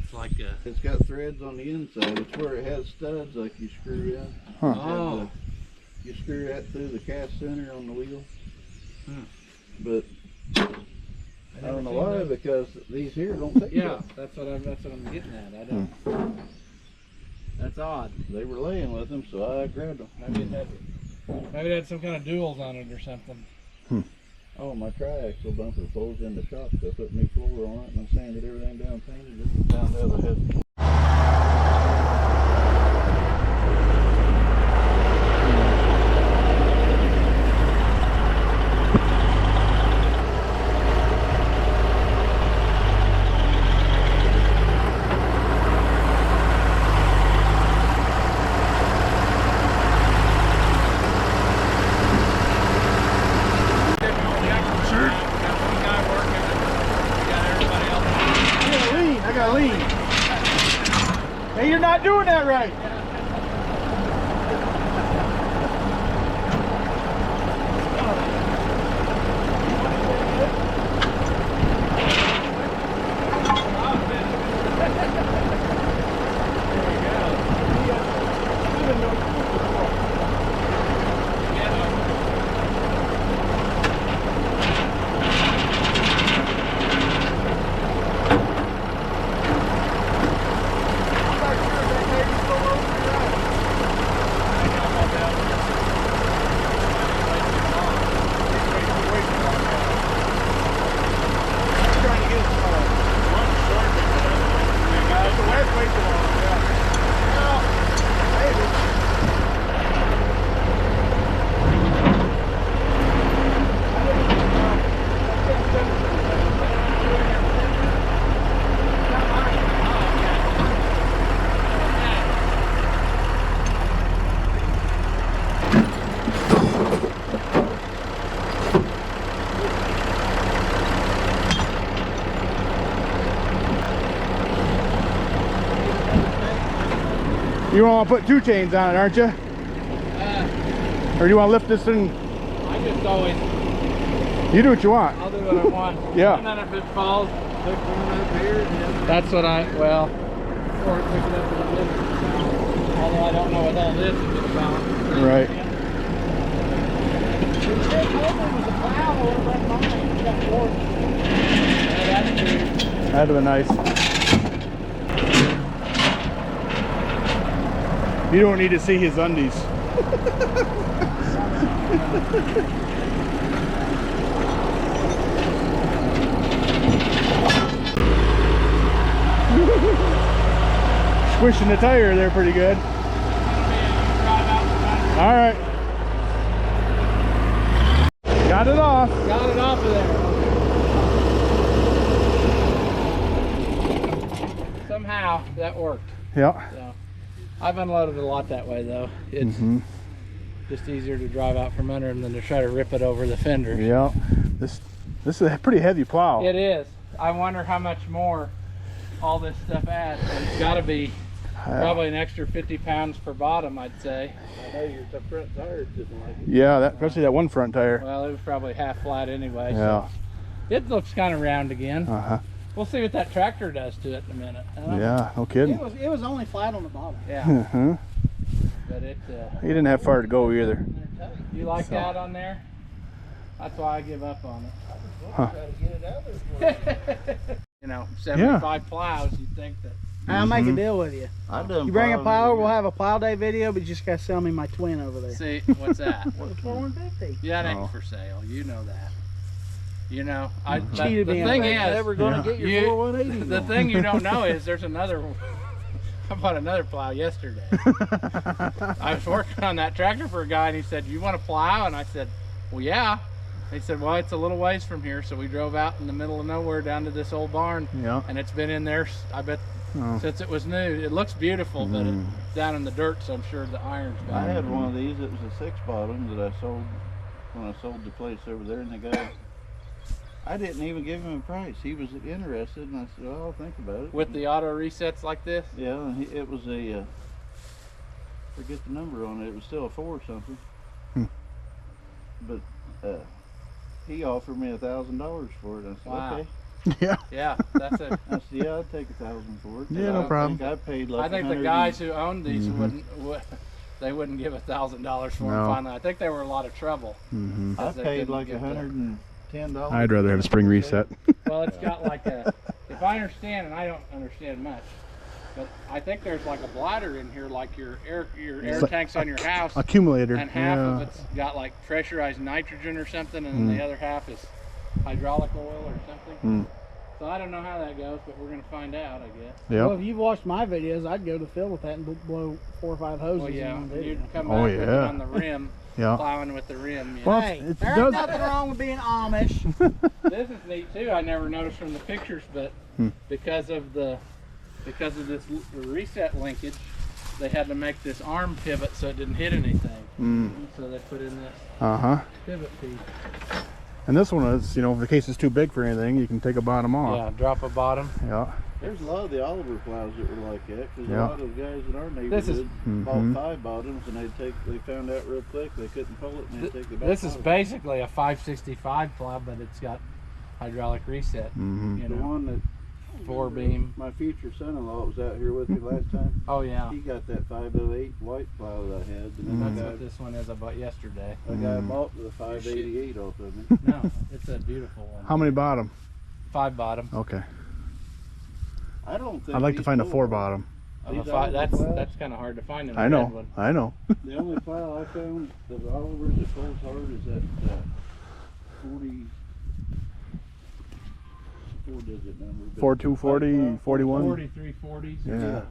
[SPEAKER 2] It's like a.
[SPEAKER 5] It's got threads on the inside. It's where it has studs like you screw in.
[SPEAKER 1] Huh.
[SPEAKER 2] Oh.
[SPEAKER 5] You screw that through the cast center on the wheel.
[SPEAKER 2] Hmm.
[SPEAKER 5] But I don't know why, because these here don't take
[SPEAKER 2] Yeah,
[SPEAKER 5] that.
[SPEAKER 2] that's what I'm getting at. I don't. That's odd.
[SPEAKER 5] They were laying with them, so I grabbed them.
[SPEAKER 2] Maybe it had some kind of duals on it or something.
[SPEAKER 5] Oh, my triaxle bumper folds in the shop. So I put new floor on it and I sanded everything down, painted it, and found out I had
[SPEAKER 1] doing that right. You want to put 2 chains on it, aren't you? Or do you want to lift this thing?
[SPEAKER 2] I just always,
[SPEAKER 1] You do what you want.
[SPEAKER 2] I'll do what I want.
[SPEAKER 1] Yeah.
[SPEAKER 2] And then if it falls,
[SPEAKER 3] Put one up here and the other.
[SPEAKER 2] that's what well, or pick it up in the middle. Although I don't know with all this, if it's balanced.
[SPEAKER 1] Right.
[SPEAKER 3] It was a plow over that line. You got four.
[SPEAKER 2] Yeah, that's true.
[SPEAKER 1] That'd have been nice. You don't need to see his undies. Squishing the tire there pretty good. All right. Got it off.
[SPEAKER 2] Got it off of there. Somehow that worked.
[SPEAKER 1] Yeah.
[SPEAKER 2] So I've unloaded a lot that way though. It's just easier to drive out from under them than to try to rip it over the fender.
[SPEAKER 1] Yeah. This is a pretty heavy plow.
[SPEAKER 2] It is. I wonder how much more all this stuff adds. It's got to be probably an extra 50 pounds per bottom, I'd say.
[SPEAKER 5] I know the front tires didn't like it.
[SPEAKER 1] Yeah, especially that one front tire.
[SPEAKER 2] Well, it was probably half flat anyway.
[SPEAKER 1] Yeah.
[SPEAKER 2] So it looks kind of round again.
[SPEAKER 1] Uh-huh.
[SPEAKER 2] We'll see what that tractor does to it in a minute.
[SPEAKER 1] Yeah, no kidding.
[SPEAKER 3] It was only flat on the bottom.
[SPEAKER 2] Yeah.
[SPEAKER 1] Uh-huh.
[SPEAKER 2] But it.
[SPEAKER 1] He didn't have far to go either.
[SPEAKER 2] You like that on there? That's why I give up on it.
[SPEAKER 1] Huh.
[SPEAKER 2] You know, 75 plows. You'd think that.
[SPEAKER 3] I'll make a deal with you.
[SPEAKER 5] I done
[SPEAKER 3] You bring a
[SPEAKER 5] plowed
[SPEAKER 3] plow over,
[SPEAKER 5] every
[SPEAKER 3] we'll have a plow day video, but you just gotta sell me my twin over there.
[SPEAKER 2] See, what's that?
[SPEAKER 3] For 150.
[SPEAKER 2] Yeah, it ain't
[SPEAKER 1] Oh.
[SPEAKER 2] for sale. You know that. You know,
[SPEAKER 3] Cheated
[SPEAKER 2] the
[SPEAKER 3] me
[SPEAKER 2] thing
[SPEAKER 3] on
[SPEAKER 2] is,
[SPEAKER 5] never gonna
[SPEAKER 1] Yeah.
[SPEAKER 5] get your 4180.
[SPEAKER 2] the thing you don't know is there's another. I bought another plow yesterday. I was working on that tractor for a guy, and he said, "You want a plow?" And I said, "Well, yeah." He said, "Well, it's a little ways from here," so we drove out in the middle of nowhere down to this old barn,
[SPEAKER 1] Yeah.
[SPEAKER 2] and it's been in there, I bet,
[SPEAKER 1] Oh.
[SPEAKER 2] since it was new. It looks beautiful, but it's down in the dirt, so I'm sure the iron's
[SPEAKER 5] I
[SPEAKER 2] got it.
[SPEAKER 5] had one of these. It was a 6 bottom that I sold when I sold the place over there, and the guy, I didn't even give him a price. He was interested, and I said, "Well, I'll think about it."
[SPEAKER 2] With the auto resets like this?
[SPEAKER 5] Yeah, and it was a forget the number on it. It was still a 4 something. But he offered me $1,000 for it. I said,
[SPEAKER 2] Wow.
[SPEAKER 5] "Okay."
[SPEAKER 1] Yeah.
[SPEAKER 2] Yeah, that's it.
[SPEAKER 5] I said, "Yeah, I'd take $1,000 for it."
[SPEAKER 1] Yeah,
[SPEAKER 5] And
[SPEAKER 1] no
[SPEAKER 5] I
[SPEAKER 1] problem.
[SPEAKER 5] think I paid like
[SPEAKER 2] I think the
[SPEAKER 5] 100
[SPEAKER 2] guys who owned these
[SPEAKER 1] Mhm.
[SPEAKER 2] they wouldn't give $1,000 for
[SPEAKER 1] No.
[SPEAKER 2] them finally. I think they were a lot of trouble.
[SPEAKER 1] Mm-hmm.
[SPEAKER 5] I
[SPEAKER 2] they
[SPEAKER 5] paid
[SPEAKER 2] couldn't
[SPEAKER 5] like
[SPEAKER 2] get there.
[SPEAKER 5] $110.
[SPEAKER 1] I'd rather have a spring reset.
[SPEAKER 2] Well, it's got like a, if I understand, and I don't understand much, but I think there's like a bladder in here, like your air
[SPEAKER 1] like
[SPEAKER 2] tanks on your house,
[SPEAKER 1] Accumulator.
[SPEAKER 2] and half
[SPEAKER 1] yeah.
[SPEAKER 2] of it's got like pressurized nitrogen or something, and then the other half is hydraulic oil or something. So I don't know how that goes, but we're gonna find out, I guess.
[SPEAKER 1] Yep.
[SPEAKER 3] Well, if you've watched my videos, I'd go to Phil with that and blow 4 or 5 hoses
[SPEAKER 2] Well, yeah,
[SPEAKER 3] in one video.
[SPEAKER 2] you'd come
[SPEAKER 1] Oh,
[SPEAKER 2] back with it
[SPEAKER 1] yeah.
[SPEAKER 2] on the rim,
[SPEAKER 1] Yeah.
[SPEAKER 2] plowing with the rim. Yeah.
[SPEAKER 1] Well,
[SPEAKER 3] Hey,
[SPEAKER 1] it
[SPEAKER 3] there's
[SPEAKER 1] does-
[SPEAKER 3] nothing wrong with being Amish.
[SPEAKER 2] This is neat too. I never noticed from the pictures, but because of this reset linkage, they had to make this arm pivot so it didn't hit anything. So they put in this
[SPEAKER 1] Uh-huh.
[SPEAKER 2] pivot piece.
[SPEAKER 1] And this one is, in case it's too big for anything, you can take a bottom off.
[SPEAKER 2] Yeah, drop a bottom.
[SPEAKER 1] Yeah.
[SPEAKER 5] There's a lot of the Oliver plows that were like that, because
[SPEAKER 1] Yeah.
[SPEAKER 5] a lot of the guys in our
[SPEAKER 2] This
[SPEAKER 5] neighborhood
[SPEAKER 2] is-
[SPEAKER 1] Mhm.
[SPEAKER 5] bought 5 bottoms, and they found out real quick they couldn't pull it, and they'd take the back
[SPEAKER 2] This is
[SPEAKER 5] bottom.
[SPEAKER 2] basically a 565 plow, but it's got hydraulic reset.
[SPEAKER 1] Mhm.
[SPEAKER 2] You
[SPEAKER 5] The
[SPEAKER 2] know,
[SPEAKER 5] one that
[SPEAKER 2] 4-beam.
[SPEAKER 5] my future son-in-law was out here with me last time.
[SPEAKER 2] Oh yeah,
[SPEAKER 5] He got that 508 white plow that I had, and then
[SPEAKER 2] that's
[SPEAKER 5] a
[SPEAKER 2] what this one is I bought yesterday.
[SPEAKER 5] guy
[SPEAKER 1] Mm.
[SPEAKER 5] bought the 588 off of me.
[SPEAKER 2] No, it's a beautiful one.
[SPEAKER 1] How many bottom?
[SPEAKER 2] 5 bottom.
[SPEAKER 1] Okay.
[SPEAKER 5] I don't think
[SPEAKER 1] I'd like to
[SPEAKER 5] these
[SPEAKER 1] find a
[SPEAKER 5] pull
[SPEAKER 1] 4
[SPEAKER 5] hard.
[SPEAKER 1] bottom.
[SPEAKER 5] These Oliver plows,
[SPEAKER 2] That's kind of hard to find in a
[SPEAKER 1] I
[SPEAKER 2] red
[SPEAKER 1] know.
[SPEAKER 2] one.
[SPEAKER 1] I know.
[SPEAKER 5] the only plow I found of Oliver's that pulls hard is that 40 4-digit number. but
[SPEAKER 1] 4240,
[SPEAKER 5] plow-
[SPEAKER 1] 41.
[SPEAKER 2] 4340s.
[SPEAKER 1] Yeah.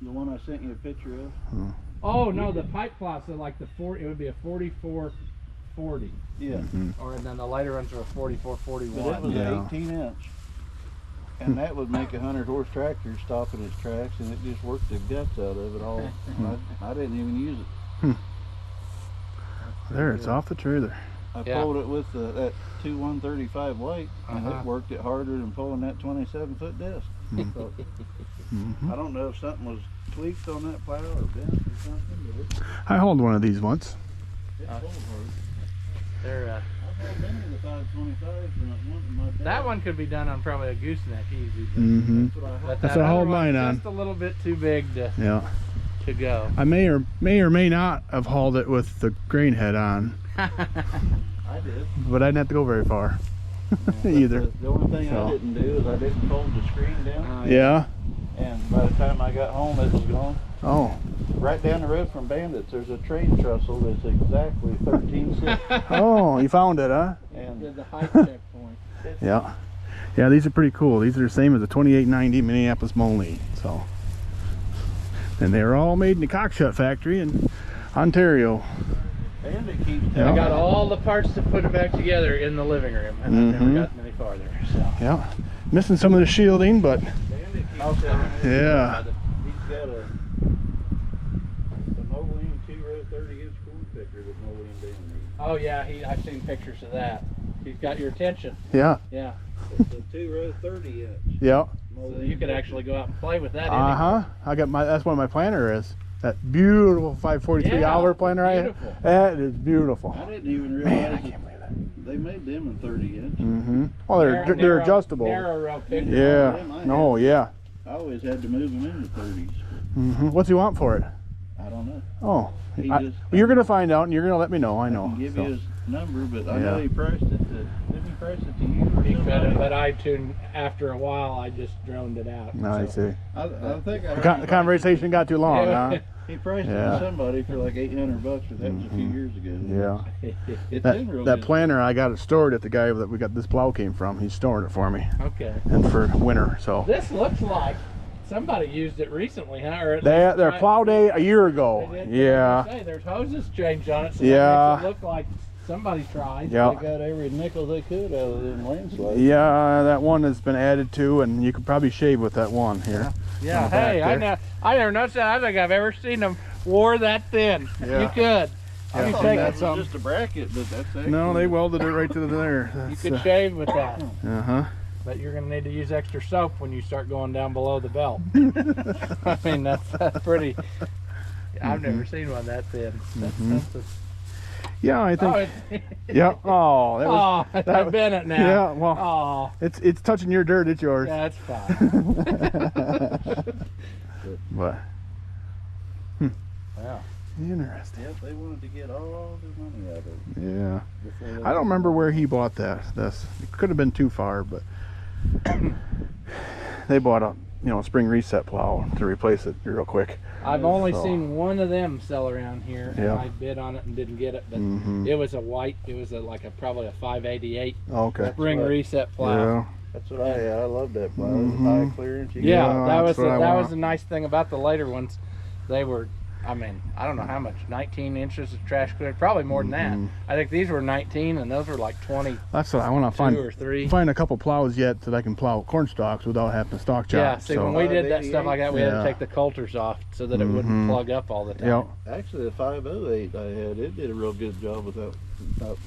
[SPEAKER 5] The one I sent you a picture of.
[SPEAKER 2] Oh no, the pipe plow, so like the 40, it would be a 4440,
[SPEAKER 5] Yeah.
[SPEAKER 2] or and then the later ones are a
[SPEAKER 5] But it
[SPEAKER 2] 4441.
[SPEAKER 5] was
[SPEAKER 1] Yeah.
[SPEAKER 5] an 18-inch. And that would make a 100-horse tractor stop in its tracks, and it just worked the guts out of it all. I didn't even use it.
[SPEAKER 1] There, it's off the trailer.
[SPEAKER 5] I
[SPEAKER 2] Yeah.
[SPEAKER 5] pulled it with that 135 weight, and
[SPEAKER 2] Uh-huh.
[SPEAKER 5] it worked it harder than pulling that 27-foot disc. So,
[SPEAKER 1] Mhm.
[SPEAKER 5] I don't know if something was tweaked on that plow or bent or something, but
[SPEAKER 1] I hauled one of these once.
[SPEAKER 5] it pulled hard.
[SPEAKER 2] They're,
[SPEAKER 5] I've hauled many of the 525s, and one in my dad.
[SPEAKER 2] that one could be done on probably a gooseneck easy.
[SPEAKER 1] Mm-hmm.
[SPEAKER 5] That's what I hauled.
[SPEAKER 2] But
[SPEAKER 1] That's
[SPEAKER 2] that
[SPEAKER 1] what I hauled
[SPEAKER 2] other one's
[SPEAKER 1] mine on.
[SPEAKER 2] just a little bit too big
[SPEAKER 1] Yeah.
[SPEAKER 2] to go.
[SPEAKER 1] I may or may not have hauled it with the grain head on,
[SPEAKER 5] I did.
[SPEAKER 1] but I didn't have to go very far either.
[SPEAKER 5] The only thing
[SPEAKER 1] So.
[SPEAKER 5] I didn't do is I didn't fold the screen down,
[SPEAKER 1] Yeah.
[SPEAKER 5] and by the time I got home, it was gone.
[SPEAKER 1] Oh.
[SPEAKER 5] Right down the road from Bandits, there's a train trestle that's exactly 13.6,
[SPEAKER 1] Oh, you found it, huh?
[SPEAKER 5] and
[SPEAKER 2] The height checkpoint.
[SPEAKER 1] Yeah. Yeah, these are pretty cool. These are the same as the 2890 Minneapolis Moline. So, and they're all made in the Cockshut factory in Ontario.
[SPEAKER 5] Bandit keeps
[SPEAKER 1] Yeah.
[SPEAKER 2] I
[SPEAKER 5] telling
[SPEAKER 2] got
[SPEAKER 5] me-
[SPEAKER 2] all the parts to put it back together in the living room, and I've
[SPEAKER 1] Mhm.
[SPEAKER 2] never gotten any farther. So.
[SPEAKER 1] Yeah. Missing some of the shielding, but
[SPEAKER 5] Bandit keeps telling me
[SPEAKER 1] yeah.
[SPEAKER 5] he's got a Moline 2-row 30-inch corn picker with Moline down
[SPEAKER 2] Oh yeah, I've seen pictures of that. He's got your attention.
[SPEAKER 1] Yeah.
[SPEAKER 2] Yeah.
[SPEAKER 5] there. It's a 2-row 30-inch.
[SPEAKER 1] Yeah.
[SPEAKER 2] So you could actually go out and play with that.
[SPEAKER 1] Uh-huh. I got that's what my planner is. That beautiful 543
[SPEAKER 2] Yeah,
[SPEAKER 1] hour planner I have.
[SPEAKER 2] beautiful.
[SPEAKER 1] That is beautiful.
[SPEAKER 5] I didn't even
[SPEAKER 1] Man,
[SPEAKER 5] realize
[SPEAKER 1] I
[SPEAKER 5] that
[SPEAKER 1] can't believe that.
[SPEAKER 5] they made them in 30-inch.
[SPEAKER 1] Mm-hmm. Well, they're adjustable.
[SPEAKER 2] Narrow row picture.
[SPEAKER 1] Yeah.
[SPEAKER 5] Them I
[SPEAKER 1] No,
[SPEAKER 5] had.
[SPEAKER 1] yeah.
[SPEAKER 5] I always had to move them into 30s.
[SPEAKER 1] Mm-hmm. What's he want for it?
[SPEAKER 5] I don't know.
[SPEAKER 1] Oh.
[SPEAKER 5] He just-
[SPEAKER 1] You're going to find out and you're going to let me know. I
[SPEAKER 5] I
[SPEAKER 1] know.
[SPEAKER 5] can give
[SPEAKER 1] So.
[SPEAKER 5] you his number, but I
[SPEAKER 1] Yeah.
[SPEAKER 5] know he priced it to, didn't he price it to you or
[SPEAKER 2] He could
[SPEAKER 5] somebody?
[SPEAKER 2] have, but I tuned after a while. I just droned it out.
[SPEAKER 1] No, I see.
[SPEAKER 5] I think I
[SPEAKER 1] The conversation got too long, huh?
[SPEAKER 5] he priced it
[SPEAKER 1] Yeah.
[SPEAKER 5] to somebody for like $800, but that was a few years ago.
[SPEAKER 1] Yeah.
[SPEAKER 5] It's in real
[SPEAKER 1] That
[SPEAKER 5] good.
[SPEAKER 1] planner, I got it stored at the guy that we got this plow came from. He's storing it for me.
[SPEAKER 2] Okay.
[SPEAKER 1] And for winter, so.
[SPEAKER 2] This looks like somebody used it recently, huh? Or at
[SPEAKER 1] Their
[SPEAKER 2] least
[SPEAKER 1] plow day a year ago.
[SPEAKER 2] They did.
[SPEAKER 1] Yeah.
[SPEAKER 2] Say, there's hoses changed on it, so
[SPEAKER 1] Yeah.
[SPEAKER 2] that makes it look like somebody tried.
[SPEAKER 5] They
[SPEAKER 1] Yeah.
[SPEAKER 5] got every nickel they could out of them landslides.
[SPEAKER 1] Yeah, that one has been added to, and you could probably shave with that one here.
[SPEAKER 2] Yeah.
[SPEAKER 1] On the back
[SPEAKER 2] Hey,
[SPEAKER 1] there.
[SPEAKER 2] I never noticed that. I don't think I've ever seen them wore that thin.
[SPEAKER 1] Yeah.
[SPEAKER 2] You could.
[SPEAKER 5] I
[SPEAKER 2] You
[SPEAKER 5] thought
[SPEAKER 2] take
[SPEAKER 5] that
[SPEAKER 2] it
[SPEAKER 5] was just a bracket, but that's actually...
[SPEAKER 1] No, they welded it right to there.
[SPEAKER 2] You could shave with that,
[SPEAKER 1] Uh-huh.
[SPEAKER 2] but you're gonna need to use extra soap when you start going down below the belt. I mean, that's pretty. I've never seen one that thin. That's something.
[SPEAKER 1] Yeah, I think.
[SPEAKER 2] Oh,
[SPEAKER 1] Yeah. Oh, that was.
[SPEAKER 2] oh, I've been it now.
[SPEAKER 1] Yeah. Well,
[SPEAKER 2] Oh,
[SPEAKER 1] it's touching your dirt. It's yours.
[SPEAKER 2] yeah, that's fine.
[SPEAKER 1] But
[SPEAKER 2] Yeah.
[SPEAKER 1] interesting.
[SPEAKER 5] Yep, they wanted to get all their money out of it.
[SPEAKER 1] Yeah.
[SPEAKER 5] before they-
[SPEAKER 1] I don't remember where he bought that. This it could have been too far, but they bought a spring reset plow to replace it real quick.
[SPEAKER 2] I've only
[SPEAKER 1] So.
[SPEAKER 2] seen one of them sell around here, and
[SPEAKER 1] Yeah.
[SPEAKER 2] I bid on it and didn't get it. But
[SPEAKER 1] Mhm.
[SPEAKER 2] it was a white. It was probably a 588
[SPEAKER 1] Okay.
[SPEAKER 2] spring
[SPEAKER 5] right.
[SPEAKER 2] reset plow.
[SPEAKER 1] Yeah.
[SPEAKER 5] That's what I had. I love that plow.
[SPEAKER 1] Mhm.
[SPEAKER 5] High clearance. You
[SPEAKER 2] Yeah,
[SPEAKER 1] Yeah,
[SPEAKER 2] that was
[SPEAKER 1] that's what I
[SPEAKER 2] that
[SPEAKER 1] want.
[SPEAKER 2] was the nice thing about the later ones. They were, I mean, I don't know how much, 19 inches of trash clear, probably more than
[SPEAKER 1] Mhm.
[SPEAKER 2] that. I think these were 19, and those were like 22
[SPEAKER 1] That's what I want to
[SPEAKER 2] or 3.
[SPEAKER 1] find a couple plows yet that I can plow corn stalks without having to stalk
[SPEAKER 2] Yeah,
[SPEAKER 1] chops.
[SPEAKER 2] see,
[SPEAKER 1] so.
[SPEAKER 2] when we did that stuff like that, we had
[SPEAKER 1] Yeah.
[SPEAKER 2] to take the coulters off so that it
[SPEAKER 1] Mhm.
[SPEAKER 2] wouldn't plug up all the time.
[SPEAKER 1] Yeah.
[SPEAKER 5] Actually, the 508 I had, it did a real good job without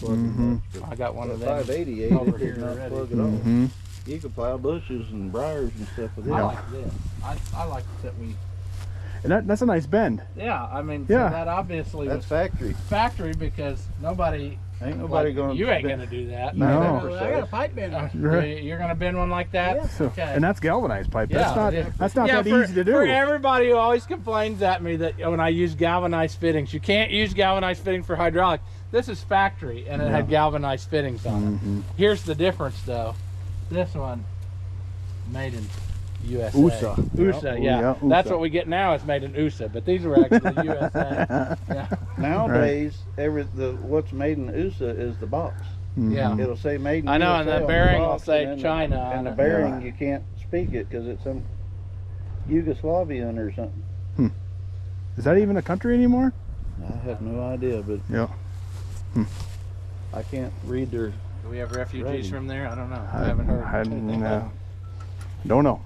[SPEAKER 5] plugging
[SPEAKER 1] Mhm.
[SPEAKER 5] much.
[SPEAKER 2] I got one
[SPEAKER 5] The
[SPEAKER 2] of them.
[SPEAKER 5] 588,
[SPEAKER 2] over
[SPEAKER 5] it
[SPEAKER 2] here
[SPEAKER 5] did not
[SPEAKER 2] already.
[SPEAKER 5] plug at all.
[SPEAKER 1] Mhm.
[SPEAKER 5] You can plow bushes and briars and stuff with it.
[SPEAKER 2] I like this. I like that we.
[SPEAKER 1] And that's a nice bend.
[SPEAKER 2] Yeah, I mean,
[SPEAKER 1] Yeah.
[SPEAKER 2] so that obviously
[SPEAKER 5] That's
[SPEAKER 2] was
[SPEAKER 5] factory.
[SPEAKER 2] factory because nobody.
[SPEAKER 5] Ain't nobody
[SPEAKER 2] like,
[SPEAKER 5] gonna.
[SPEAKER 2] You ain't
[SPEAKER 5] bend-
[SPEAKER 2] gonna do that.
[SPEAKER 1] No.
[SPEAKER 3] I got a pipe bender.
[SPEAKER 2] You're gonna bend one like that.
[SPEAKER 3] Yeah.
[SPEAKER 1] So,
[SPEAKER 2] Okay.
[SPEAKER 1] and that's galvanized pipe.
[SPEAKER 2] Yeah,
[SPEAKER 1] That's not that
[SPEAKER 2] for,
[SPEAKER 1] easy to do.
[SPEAKER 2] For everybody who always complains at me that when I use galvanized fittings, you can't use galvanized fitting for hydraulic. This is factory, and it had galvanized fittings on it. Here's the difference, though. This one, made in USA.
[SPEAKER 1] USA.
[SPEAKER 2] USA, yeah.
[SPEAKER 1] Yeah,
[SPEAKER 2] That's
[SPEAKER 1] USA.
[SPEAKER 2] what we get now is made in USA, but these were actually USA. Yeah.
[SPEAKER 5] Nowadays, what's made in USA is the box.
[SPEAKER 2] Yeah.
[SPEAKER 5] It'll say made in
[SPEAKER 2] I know, and
[SPEAKER 5] USA
[SPEAKER 2] the
[SPEAKER 5] on
[SPEAKER 2] bearing will
[SPEAKER 5] box,
[SPEAKER 2] say
[SPEAKER 5] and then
[SPEAKER 2] China on
[SPEAKER 5] And the
[SPEAKER 2] it.
[SPEAKER 5] bearing, you can't speak it because it's some Yugoslavian or something.
[SPEAKER 1] Is that even a country anymore?
[SPEAKER 5] I have no idea, but
[SPEAKER 1] Yeah.
[SPEAKER 5] I can't read their.
[SPEAKER 2] Do we have refugees
[SPEAKER 5] Ready.
[SPEAKER 2] from there? I don't know. I haven't heard.
[SPEAKER 1] Don't know.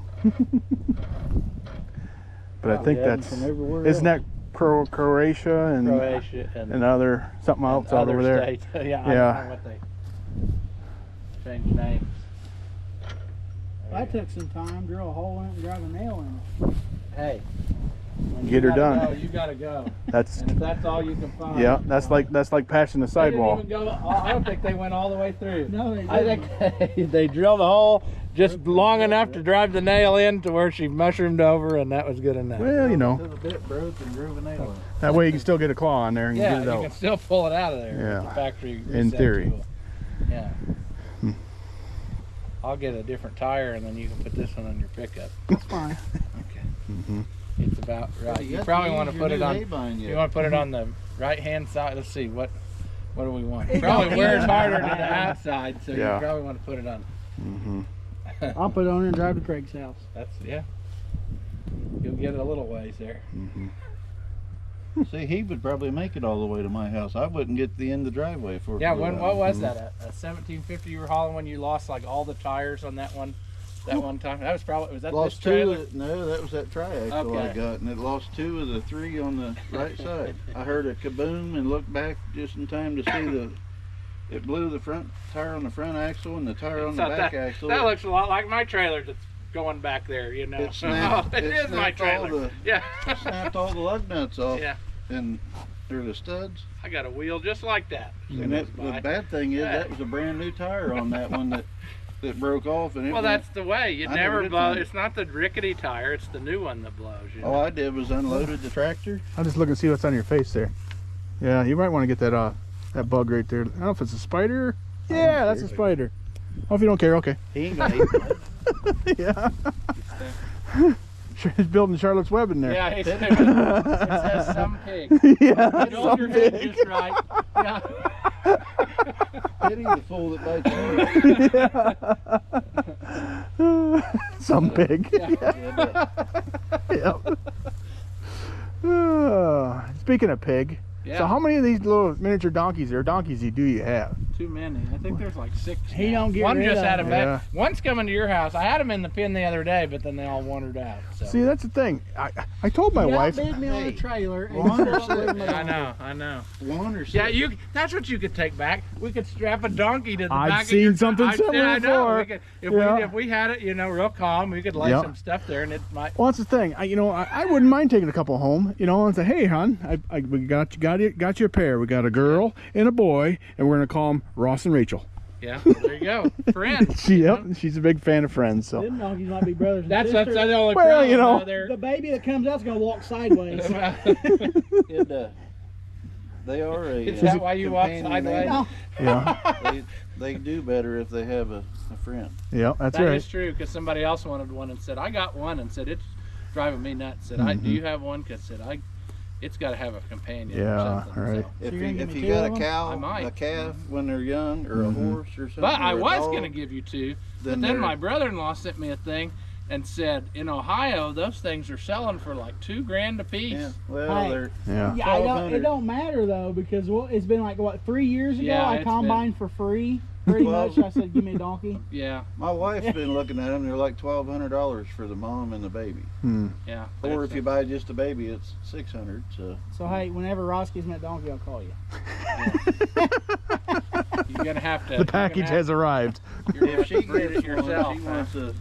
[SPEAKER 1] But I think
[SPEAKER 5] Yeah,
[SPEAKER 1] that's
[SPEAKER 5] from everywhere
[SPEAKER 1] isn't
[SPEAKER 5] else.
[SPEAKER 1] that Croatia and
[SPEAKER 2] Croatia and
[SPEAKER 1] other something else out
[SPEAKER 2] other
[SPEAKER 1] over there.
[SPEAKER 2] states. Yeah, I
[SPEAKER 1] Yeah.
[SPEAKER 2] don't know what they changed names.
[SPEAKER 3] I took some time, drill a hole in it, and drive a nail in it.
[SPEAKER 2] Hey, when
[SPEAKER 1] Get
[SPEAKER 2] you
[SPEAKER 1] her
[SPEAKER 2] gotta
[SPEAKER 1] done.
[SPEAKER 2] Go, you gotta go.
[SPEAKER 1] That's
[SPEAKER 2] And if that's all you can find.
[SPEAKER 1] yeah. That's like patching the
[SPEAKER 2] They didn't
[SPEAKER 1] sidewall.
[SPEAKER 2] even go, I don't think they went all the way through.
[SPEAKER 3] No, they
[SPEAKER 2] I
[SPEAKER 3] didn't.
[SPEAKER 2] think they drilled a hole just long enough to drive the nail in to where she mushroomed over, and that was good enough.
[SPEAKER 1] Well, you know,
[SPEAKER 5] Till the bit broke and drove a nail in it.
[SPEAKER 1] that way you can still get a claw on there and
[SPEAKER 2] Yeah,
[SPEAKER 1] get it
[SPEAKER 2] you
[SPEAKER 1] out.
[SPEAKER 2] can still pull it out of there.
[SPEAKER 1] Yeah.
[SPEAKER 2] With the factory
[SPEAKER 1] In theory.
[SPEAKER 2] receptacle. Yeah. I'll get a different tire, and then you can put this one on your pickup.
[SPEAKER 3] That's fine.
[SPEAKER 2] Okay.
[SPEAKER 1] Mm-hmm.
[SPEAKER 2] It's about right. You
[SPEAKER 5] got
[SPEAKER 2] probably
[SPEAKER 5] use
[SPEAKER 2] want to
[SPEAKER 5] your
[SPEAKER 2] put it
[SPEAKER 5] new
[SPEAKER 2] on.
[SPEAKER 5] hay-bine
[SPEAKER 2] You
[SPEAKER 5] yet.
[SPEAKER 2] want to put it on the right hand side. Let's see what do we want?
[SPEAKER 3] It
[SPEAKER 2] Probably
[SPEAKER 3] don't
[SPEAKER 2] wears
[SPEAKER 3] matter.
[SPEAKER 2] harder to the outside, so
[SPEAKER 1] Yeah.
[SPEAKER 2] you probably want to put it on.
[SPEAKER 1] Mm-hmm.
[SPEAKER 3] I'll put it on there and drive to Craig's house.
[SPEAKER 2] That's yeah. You'll get it a little ways there.
[SPEAKER 1] Mm-hmm.
[SPEAKER 5] See, he would probably make it all the way to my house. I wouldn't get to the end of the driveway for it.
[SPEAKER 2] Yeah.
[SPEAKER 5] to go
[SPEAKER 2] When
[SPEAKER 5] out.
[SPEAKER 2] what was that? A 1750 you were hauling when you lost like all the tires on that one time? That was probably was that
[SPEAKER 5] Lost
[SPEAKER 2] this
[SPEAKER 5] two.
[SPEAKER 2] trailer?
[SPEAKER 5] No, that was that triaxle I
[SPEAKER 2] Okay.
[SPEAKER 5] got, and it lost two of the three on the right side. I heard a kaboom and looked back just in time to see it blew the front tire on the front axle and the tire on the
[SPEAKER 2] So
[SPEAKER 5] back axle.
[SPEAKER 2] That looks a lot like my trailer that's going back there. You know.
[SPEAKER 5] It snapped.
[SPEAKER 2] It is my
[SPEAKER 5] snapped all
[SPEAKER 2] trailer.
[SPEAKER 5] the
[SPEAKER 2] Yeah.
[SPEAKER 5] snapped all the lug nuts off,
[SPEAKER 2] Yeah.
[SPEAKER 5] and they're the studs.
[SPEAKER 2] I got a wheel just like that.
[SPEAKER 5] And the bad thing is that was a brand new tire on that one that broke off, and it
[SPEAKER 2] Well,
[SPEAKER 5] went-
[SPEAKER 2] that's the way. You
[SPEAKER 5] I
[SPEAKER 2] never
[SPEAKER 5] never did
[SPEAKER 2] blow.
[SPEAKER 5] find it.
[SPEAKER 2] It's not the rickety tire. It's the new one that blows. You know?
[SPEAKER 5] all I did was unloaded the tractor.
[SPEAKER 1] I'll just look and see what's on your face there. Yeah, you might want to get that bug right there. I don't know if it's a spider. Yeah, that's a spider. Oh, if you don't care, okay.
[SPEAKER 5] He ain't gonna eat it.
[SPEAKER 1] Yeah. He's building Charlotte's Web in there.
[SPEAKER 2] Yeah, it says some pig.
[SPEAKER 1] Yeah,
[SPEAKER 2] You know your head just right. Yeah.
[SPEAKER 5] Pity the fool that bites you.
[SPEAKER 1] Some pig.
[SPEAKER 2] Yeah.
[SPEAKER 1] Yep. Speaking of pig,
[SPEAKER 2] Yeah.
[SPEAKER 1] so how many of these little miniature donkeys do you have?
[SPEAKER 2] Too many. I think there's like 6.
[SPEAKER 3] He
[SPEAKER 2] now.
[SPEAKER 3] don't get
[SPEAKER 2] One
[SPEAKER 3] rid
[SPEAKER 2] just
[SPEAKER 3] of
[SPEAKER 2] had a
[SPEAKER 3] them.
[SPEAKER 2] back.
[SPEAKER 1] Yeah.
[SPEAKER 2] One's coming to your house. I had them in the pen the other day, but then they all wandered out. So.
[SPEAKER 1] See, that's the thing. I told my
[SPEAKER 3] You
[SPEAKER 1] wife.
[SPEAKER 3] outbid me on
[SPEAKER 5] Hey,
[SPEAKER 3] the trailer and
[SPEAKER 5] one
[SPEAKER 3] you
[SPEAKER 5] or
[SPEAKER 3] still
[SPEAKER 5] six.
[SPEAKER 3] live in my
[SPEAKER 2] I know. I know.
[SPEAKER 5] One or six.
[SPEAKER 2] Yeah, that's what you could take back. We could strap a donkey to the
[SPEAKER 1] I've
[SPEAKER 2] back of
[SPEAKER 1] seen
[SPEAKER 2] your
[SPEAKER 1] something
[SPEAKER 2] I
[SPEAKER 1] similar
[SPEAKER 2] know.
[SPEAKER 1] before.
[SPEAKER 2] We could,
[SPEAKER 1] Yeah.
[SPEAKER 2] if we had it, real calm, we could lay
[SPEAKER 1] Yeah.
[SPEAKER 2] some stuff there, and it might.
[SPEAKER 1] Well, that's the thing. I wouldn't mind taking a couple home, and say, hey, hon, we got you a pair. We got a girl and a boy, and we're gonna call them Ross and Rachel.
[SPEAKER 2] Yeah, there you go, friends.
[SPEAKER 1] Yep, she's a big fan of Friends. So
[SPEAKER 3] Them donkeys might be brothers and
[SPEAKER 2] That's
[SPEAKER 3] sisters.
[SPEAKER 2] the only
[SPEAKER 1] Well,
[SPEAKER 2] problem.
[SPEAKER 1] you know.
[SPEAKER 2] though, they're-
[SPEAKER 3] The baby that comes out's gonna walk sideways.
[SPEAKER 5] They are a.
[SPEAKER 2] Is that why you walk
[SPEAKER 5] companion
[SPEAKER 2] sideways?
[SPEAKER 5] animal.
[SPEAKER 1] yeah,
[SPEAKER 5] They do better if they have a friend.
[SPEAKER 1] yeah, that's
[SPEAKER 2] That
[SPEAKER 1] right.
[SPEAKER 2] is true, because somebody else wanted one and said, I got one, and said, it's driving me nuts. Said, do you have one? Because said, it's got to have a companion
[SPEAKER 1] Yeah,
[SPEAKER 2] or something.
[SPEAKER 1] right.
[SPEAKER 2] So.
[SPEAKER 5] If
[SPEAKER 3] you're gonna
[SPEAKER 5] you,
[SPEAKER 3] give
[SPEAKER 5] if
[SPEAKER 3] me
[SPEAKER 5] you
[SPEAKER 3] two
[SPEAKER 5] got
[SPEAKER 3] of
[SPEAKER 5] a
[SPEAKER 3] them?
[SPEAKER 5] cow,
[SPEAKER 2] I might.
[SPEAKER 5] a calf when they're young, or a horse or something.
[SPEAKER 2] But I
[SPEAKER 5] or a
[SPEAKER 2] was
[SPEAKER 5] dog,
[SPEAKER 2] going to give you 2, but
[SPEAKER 5] then
[SPEAKER 2] then
[SPEAKER 5] they're-
[SPEAKER 2] my brother-in-law sent me a thing and said, in Ohio, those things are selling for like $2,000 a piece.
[SPEAKER 5] Yeah, well,
[SPEAKER 3] Hey.
[SPEAKER 5] they're
[SPEAKER 1] Yeah.
[SPEAKER 3] Yeah, it
[SPEAKER 5] 1,200.
[SPEAKER 3] don't matter though, because it's been like 3 years ago.
[SPEAKER 2] Yeah,
[SPEAKER 3] I
[SPEAKER 2] it's
[SPEAKER 3] combined for free, pretty
[SPEAKER 5] Well-
[SPEAKER 3] much. I said, give me a donkey.
[SPEAKER 2] Yeah,
[SPEAKER 5] my wife's been looking at them. They're like $1,200 for the mom and the baby.
[SPEAKER 2] yeah.
[SPEAKER 5] Or if you buy just a baby, it's $600. So
[SPEAKER 3] So hey, whenever Ross gives me a donkey, I'll call you.
[SPEAKER 2] You're going to have to.
[SPEAKER 1] The package has arrived.
[SPEAKER 5] If she
[SPEAKER 2] breed
[SPEAKER 5] gets
[SPEAKER 2] it yourself.
[SPEAKER 5] one,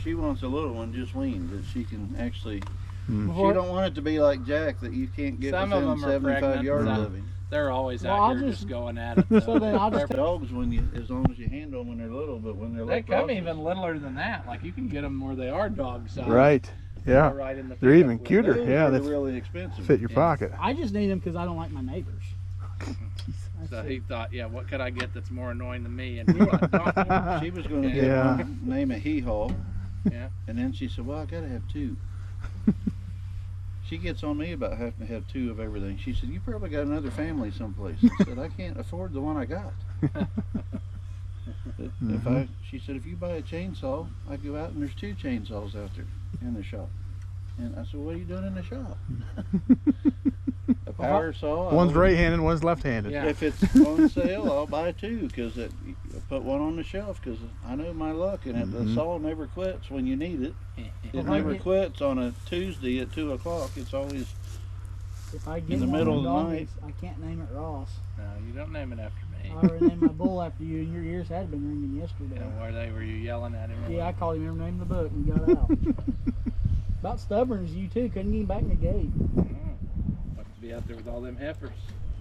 [SPEAKER 5] she wants a little one just weaned that she can actually.
[SPEAKER 3] Before-
[SPEAKER 5] She don't want it to be like Jack that you can't get
[SPEAKER 2] Some of
[SPEAKER 5] within
[SPEAKER 2] them are
[SPEAKER 5] 75
[SPEAKER 2] pregnant,
[SPEAKER 5] yards
[SPEAKER 2] some-
[SPEAKER 5] of him.
[SPEAKER 2] They're always
[SPEAKER 3] Well,
[SPEAKER 2] out
[SPEAKER 3] I'll
[SPEAKER 2] here
[SPEAKER 3] just-
[SPEAKER 2] just going at it.
[SPEAKER 3] So then I'll just
[SPEAKER 5] Dogs, when you, as long as you handle them when they're little, but when they're
[SPEAKER 2] They
[SPEAKER 5] like
[SPEAKER 2] come
[SPEAKER 5] Rosses,
[SPEAKER 2] even littler than that. Like you can get them where they are dog size.
[SPEAKER 1] Right. Yeah.
[SPEAKER 2] Right in the
[SPEAKER 1] They're
[SPEAKER 2] pickup
[SPEAKER 1] even
[SPEAKER 2] with
[SPEAKER 1] cuter.
[SPEAKER 5] those
[SPEAKER 1] Yeah,
[SPEAKER 5] are
[SPEAKER 1] they
[SPEAKER 5] really expensive.
[SPEAKER 1] fit your
[SPEAKER 2] Yeah.
[SPEAKER 1] pocket.
[SPEAKER 3] I just need them because I don't like my neighbors.
[SPEAKER 2] So he thought, yeah, what could I get that's more annoying than me? And he thought, donkey.
[SPEAKER 5] She was going to get
[SPEAKER 1] Yeah.
[SPEAKER 5] one, name it Hee Haw,
[SPEAKER 2] Yeah.
[SPEAKER 5] and then she said, "Well, I gotta have two." She gets on me about having to have two of everything. She said, "You probably got another family someplace." I said, "I can't afford the one I got." She said, "If you buy a chainsaw, I go out and there's two chainsaws out there in the shop." And I said, "What are you doing in the shop?" A power saw. I
[SPEAKER 1] One's
[SPEAKER 5] always-
[SPEAKER 1] right-handed, one's left-handed.
[SPEAKER 2] Yeah.
[SPEAKER 5] If it's on sale, I'll buy two because I put one on the shelf because I know my luck and the saw never quits when you need it. It
[SPEAKER 3] If I
[SPEAKER 5] never
[SPEAKER 3] get-
[SPEAKER 5] quits on a Tuesday at 2 o'clock. It's always
[SPEAKER 3] If I get
[SPEAKER 5] In the
[SPEAKER 3] one
[SPEAKER 5] middle
[SPEAKER 3] of
[SPEAKER 5] of
[SPEAKER 3] the
[SPEAKER 5] the
[SPEAKER 3] donkeys, I can't name it Ross.
[SPEAKER 2] No, you don't name it after me.
[SPEAKER 3] I already named my bull after you, and your ears had been ringing yesterday.
[SPEAKER 2] And were you yelling at him? or
[SPEAKER 3] Yeah, I
[SPEAKER 2] what?
[SPEAKER 3] called him every name in the book and got out. About stubborn as you too, couldn't get him back in the gate.
[SPEAKER 2] Like to be out there with all them heifers.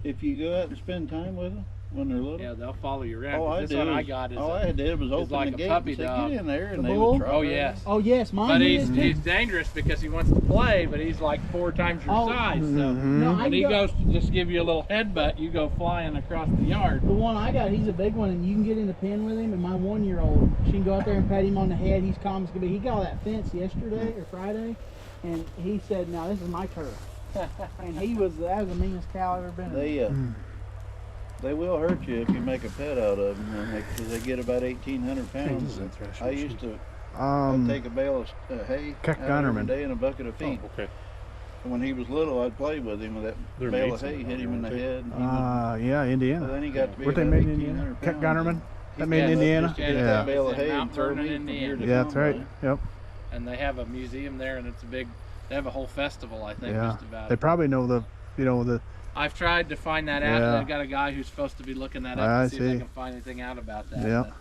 [SPEAKER 5] if you go out and spend time with them when they're little.
[SPEAKER 2] Yeah, they'll follow you around.
[SPEAKER 5] All
[SPEAKER 2] 'cause
[SPEAKER 5] I
[SPEAKER 2] this
[SPEAKER 5] did
[SPEAKER 2] one I
[SPEAKER 5] is-
[SPEAKER 2] got is
[SPEAKER 5] all
[SPEAKER 2] a-
[SPEAKER 5] I did was
[SPEAKER 2] is
[SPEAKER 5] open
[SPEAKER 2] like
[SPEAKER 5] the
[SPEAKER 2] a
[SPEAKER 5] gate
[SPEAKER 2] puppy
[SPEAKER 5] and say,
[SPEAKER 2] dog.
[SPEAKER 5] "Get in there," and
[SPEAKER 3] The
[SPEAKER 5] they
[SPEAKER 3] bull?
[SPEAKER 5] would try.
[SPEAKER 2] Oh yes.
[SPEAKER 3] Oh yes, mine
[SPEAKER 2] But
[SPEAKER 3] is
[SPEAKER 2] he's
[SPEAKER 3] too.
[SPEAKER 2] dangerous because he wants to play, but he's like 4 times your
[SPEAKER 3] Oh.
[SPEAKER 2] size. So
[SPEAKER 3] No, I
[SPEAKER 2] when he
[SPEAKER 3] got-
[SPEAKER 2] goes to just give you a little headbutt, you go flying across the yard.
[SPEAKER 3] The one I got, he's a big one, and you can get in the pen with him. And my 1-year-old, she can go out there and pat him on the head. He's calm as can be. He got that fence yesterday or Friday, and he said, "Now this is my turf." And that was the meanest cow I've ever been in.
[SPEAKER 5] They will hurt you if you make a pet out of them because they get about 1,800 pounds. I used to I'd take a bale of hay
[SPEAKER 1] Keck
[SPEAKER 5] out every
[SPEAKER 1] Gunnerman.
[SPEAKER 5] day and a bucket of feed.
[SPEAKER 4] Oh, okay.
[SPEAKER 5] And when he was little, I'd play with him with that
[SPEAKER 4] They're
[SPEAKER 5] bale of
[SPEAKER 4] mates
[SPEAKER 5] hay,
[SPEAKER 4] in
[SPEAKER 5] hit him in the
[SPEAKER 4] aren't they?
[SPEAKER 5] head. And he would,
[SPEAKER 1] Yeah,
[SPEAKER 5] well,
[SPEAKER 1] Indiana.
[SPEAKER 5] then he got to be
[SPEAKER 1] Weren't they
[SPEAKER 5] about
[SPEAKER 1] made in Indiana?
[SPEAKER 5] 1,800
[SPEAKER 1] Keck
[SPEAKER 5] pounds.
[SPEAKER 1] Gunnerman? That made in
[SPEAKER 2] Yeah,
[SPEAKER 1] Indiana?
[SPEAKER 5] Just to get
[SPEAKER 2] Yeah.
[SPEAKER 5] that bale of
[SPEAKER 2] It's in
[SPEAKER 5] hay and
[SPEAKER 2] Mount
[SPEAKER 5] throw
[SPEAKER 2] Vernon,
[SPEAKER 5] meat from here to
[SPEAKER 2] Indiana.
[SPEAKER 1] Yeah, that's right.
[SPEAKER 5] combine.
[SPEAKER 1] Yep.
[SPEAKER 2] And they have a museum there, and it's a big. They have a whole festival, I think,
[SPEAKER 1] Yeah.
[SPEAKER 2] just about.
[SPEAKER 1] They probably know the,
[SPEAKER 2] I've tried to find that out, and
[SPEAKER 1] Yeah.
[SPEAKER 2] I've got a guy who's supposed to be looking that up
[SPEAKER 1] I
[SPEAKER 2] to see if
[SPEAKER 1] see.
[SPEAKER 2] I can find anything out about that.
[SPEAKER 1] Yeah.
[SPEAKER 2] But,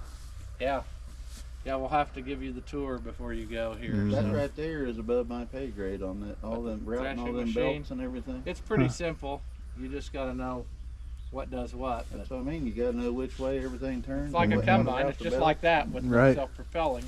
[SPEAKER 2] yeah. Yeah, we'll have to give you the tour before you go here.
[SPEAKER 1] Mhm.
[SPEAKER 5] That
[SPEAKER 2] So.
[SPEAKER 5] right there is above my pay grade on that. All them routing, all
[SPEAKER 2] Thrashing
[SPEAKER 5] them
[SPEAKER 2] machine.
[SPEAKER 5] belts and everything.
[SPEAKER 2] It's pretty simple. You just got to know what does what. But
[SPEAKER 5] That's what I mean. You got to know which way everything turns.
[SPEAKER 2] it's like
[SPEAKER 5] and
[SPEAKER 2] a
[SPEAKER 5] what how to
[SPEAKER 2] combine.
[SPEAKER 5] route
[SPEAKER 2] It's
[SPEAKER 5] the
[SPEAKER 2] just
[SPEAKER 5] belt.
[SPEAKER 2] like that with
[SPEAKER 1] Right.
[SPEAKER 2] self-propelling.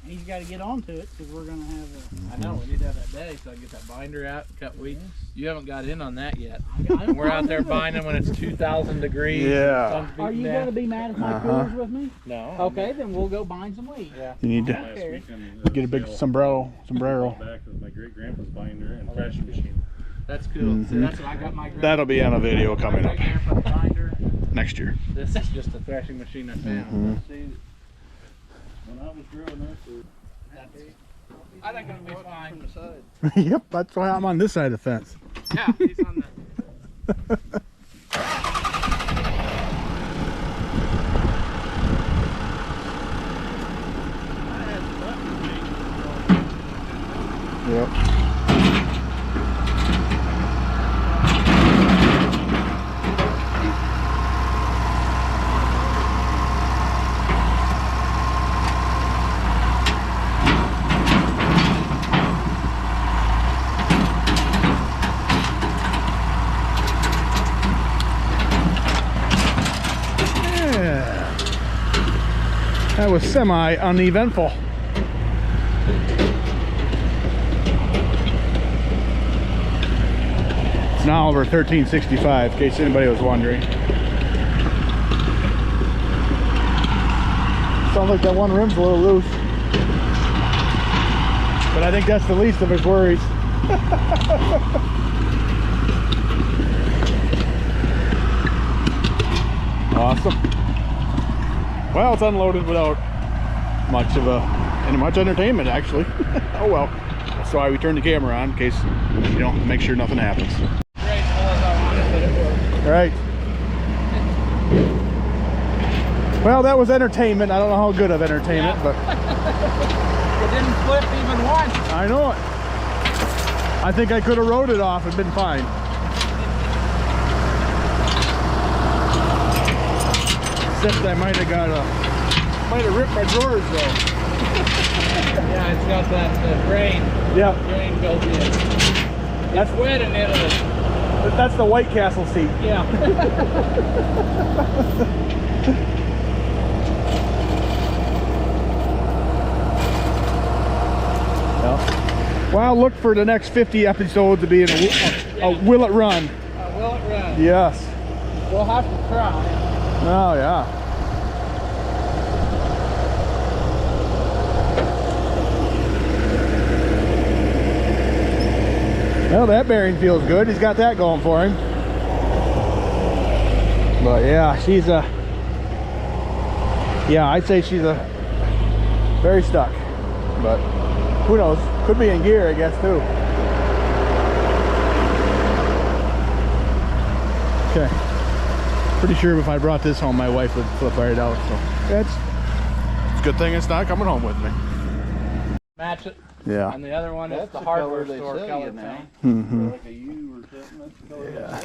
[SPEAKER 3] He's got to get onto it because we're gonna have a.
[SPEAKER 2] I know. We need to have that day so I can get that binder out, cut wheat. You haven't got in on that yet.
[SPEAKER 3] I'm
[SPEAKER 2] We're out there
[SPEAKER 3] into it.
[SPEAKER 2] binding when it's 2,000 degrees.
[SPEAKER 1] Yeah.
[SPEAKER 2] sun's
[SPEAKER 3] Are
[SPEAKER 2] beating
[SPEAKER 3] you
[SPEAKER 2] down.
[SPEAKER 3] gonna be mad if my
[SPEAKER 1] Uh-huh.
[SPEAKER 3] cooler's with me?
[SPEAKER 2] No.
[SPEAKER 3] Okay, then we'll go bind some wheat.
[SPEAKER 2] Yeah.
[SPEAKER 1] You need to
[SPEAKER 4] Last
[SPEAKER 3] Okay.
[SPEAKER 4] weekend,
[SPEAKER 1] get a big
[SPEAKER 4] sale
[SPEAKER 1] sombrero.
[SPEAKER 4] back with my great grandpa's binder and thrashing machine.
[SPEAKER 2] That's cool. See, that's what I got my.
[SPEAKER 1] That'll be on a video coming up
[SPEAKER 2] Right there for the binder.
[SPEAKER 1] next year.
[SPEAKER 2] This is just a thrashing machine I found.
[SPEAKER 5] See, when I was growing up,
[SPEAKER 2] I think it'll be
[SPEAKER 5] from
[SPEAKER 2] fine.
[SPEAKER 5] the side.
[SPEAKER 1] Yep, that's why I'm on this side of the fence.
[SPEAKER 2] Yeah, he's on the.
[SPEAKER 1] Yep. Yeah. That was semi-uneventful. It's now over 1365, in case anybody was wondering. Sounds like that one rim's a little loose. But I think that's the least of his worries. Awesome. Well, it's unloaded without much of much entertainment, actually. Oh well. That's why we turned the camera on, in case, make sure nothing happens.
[SPEAKER 2] Graceful as I wanted, but it worked.
[SPEAKER 1] Right. Well, that was entertainment. I don't know how good of entertainment, but
[SPEAKER 2] It didn't flip even once.
[SPEAKER 1] I know it. I think I could have rode it off and been fine. Except I might have got a Might have ripped my drawers though.
[SPEAKER 2] Yeah, it's got that grain.
[SPEAKER 1] Yeah,
[SPEAKER 2] Grain built in. That's wet in Italy.
[SPEAKER 1] that's the White Castle seat.
[SPEAKER 2] Yeah.
[SPEAKER 1] Well, look for the next 50 episodes to be in a Will It Run.
[SPEAKER 2] Will it run?
[SPEAKER 1] Yes.
[SPEAKER 2] We'll have to try.
[SPEAKER 1] Oh, yeah. Well, that bearing feels good. He's got that going for him. But yeah, she's a... Yeah, I'd say she's a... very stuck. But who knows? Could be in gear, I guess, too. Okay. Pretty sure if I brought this home, my wife would flip right out. So it's a good thing it's not coming home with me.
[SPEAKER 2] Match it.
[SPEAKER 1] Yeah.
[SPEAKER 2] And the other one is
[SPEAKER 5] That's
[SPEAKER 2] the
[SPEAKER 5] the
[SPEAKER 2] hardware
[SPEAKER 5] color they
[SPEAKER 2] store
[SPEAKER 5] sell
[SPEAKER 2] color
[SPEAKER 5] you now.
[SPEAKER 2] paint.
[SPEAKER 1] Mm-hmm.
[SPEAKER 5] Like a U or something. That's the color
[SPEAKER 1] Yeah.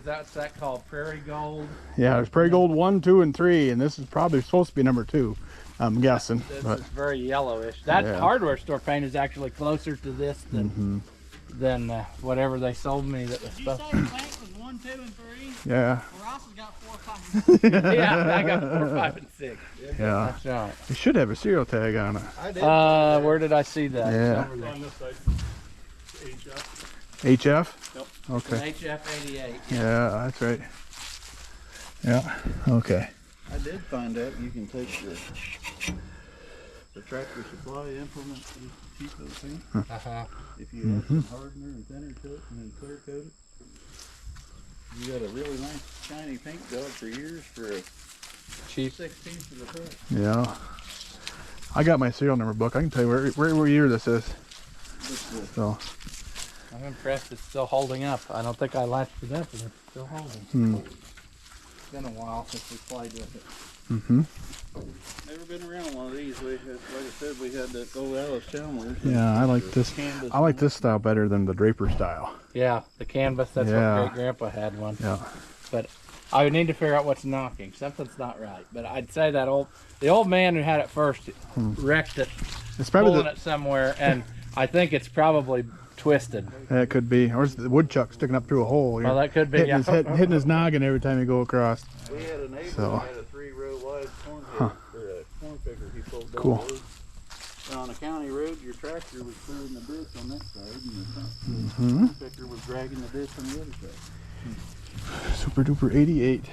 [SPEAKER 2] That's that called Prairie Gold.
[SPEAKER 1] Yeah, there's Prairie Gold 1, 2, and 3, and this is probably supposed to be number 2. I'm guessing.
[SPEAKER 2] This
[SPEAKER 1] But
[SPEAKER 2] is very yellowish. That
[SPEAKER 1] Yeah.
[SPEAKER 2] hardware store paint is actually closer to this than whatever they sold me that was
[SPEAKER 3] Did you say
[SPEAKER 2] supposed
[SPEAKER 3] the paint was 1, 2, and 3?
[SPEAKER 1] yeah,
[SPEAKER 3] Ross has got 4, 5, and 6.
[SPEAKER 2] Yeah, I got 4, 5, and 6.
[SPEAKER 1] yeah.
[SPEAKER 2] That's right.
[SPEAKER 1] It should have a serial tag on it.
[SPEAKER 5] I did.
[SPEAKER 2] Where did I see that?
[SPEAKER 1] Yeah.
[SPEAKER 2] Over there.
[SPEAKER 4] On this side. HF.
[SPEAKER 1] HF?
[SPEAKER 4] Yep.
[SPEAKER 1] Okay.
[SPEAKER 2] HF88.
[SPEAKER 1] Yeah, that's right. Yeah, okay.
[SPEAKER 5] I did find out you can take the Tractor Supply implement cheap little thing.
[SPEAKER 2] Uh-huh.
[SPEAKER 5] If you add some hardener and thinner to it and then clear coat it, you got a really nice shiny paint job for years for a
[SPEAKER 2] Cheap.
[SPEAKER 5] 16th of the price.
[SPEAKER 1] Yeah. I got my serial number book. I can tell you where year this is. So,
[SPEAKER 2] I'm impressed it's still holding up. I don't think I latched it up, and it's still holding. It's been a while since we played with it.
[SPEAKER 5] Never been around one of these. We had, like I said, we had that old Alice Chalmers.
[SPEAKER 1] yeah, I like this.
[SPEAKER 5] Canvas
[SPEAKER 1] I like this style better than the Draper style.
[SPEAKER 2] Yeah, the canvas, that's
[SPEAKER 1] Yeah.
[SPEAKER 2] what Great Grandpa had one.
[SPEAKER 1] Yeah.
[SPEAKER 2] But I would need to figure out what's knocking. Something's not right. But I'd say that the old man who had it first wrecked it,
[SPEAKER 1] It's probably
[SPEAKER 2] pulling it somewhere, and I think it's probably twisted.
[SPEAKER 1] it could be, or it's the woodchuck sticking up through a hole.
[SPEAKER 2] Well, that could be.
[SPEAKER 1] hitting,
[SPEAKER 2] Yeah.
[SPEAKER 1] his head, hitting his noggin every time you go across.
[SPEAKER 5] We had a neighbor
[SPEAKER 1] So.
[SPEAKER 5] who had a 3-row wide corn or a corn picker he pulled down
[SPEAKER 1] Cool.
[SPEAKER 5] the road. And on a county road, your tractor was clearing the ditch on that side, and the corn picker was dragging the ditch on the other side.
[SPEAKER 1] Super duper 88.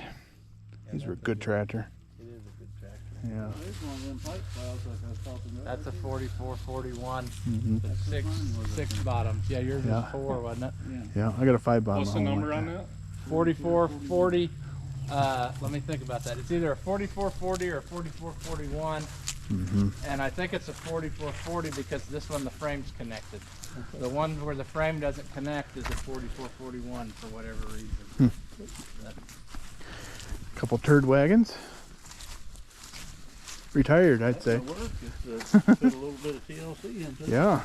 [SPEAKER 1] These were a good tractor.
[SPEAKER 2] It is a good tractor.
[SPEAKER 1] Yeah.
[SPEAKER 5] There's one of them pipe plows like I was talking about.
[SPEAKER 2] That's a 4441.
[SPEAKER 1] Mhm.
[SPEAKER 2] It's six bottoms. Yeah, yours
[SPEAKER 1] Yeah.
[SPEAKER 2] was 4, wasn't it?
[SPEAKER 1] Yeah, I got a 5 bottom.
[SPEAKER 4] What's the
[SPEAKER 1] home
[SPEAKER 4] number
[SPEAKER 1] like
[SPEAKER 4] on
[SPEAKER 1] that.
[SPEAKER 4] that?
[SPEAKER 2] 4440. Let me think about that. It's either a 4440 or a 4441. And I think it's a 4440 because this one the frame's connected. The one where the frame doesn't connect is a 4441 for whatever reason.
[SPEAKER 1] Couple turd wagons. Retired, I'd say.
[SPEAKER 5] That's the work. It's put a little bit of TLC into it.
[SPEAKER 1] Yeah.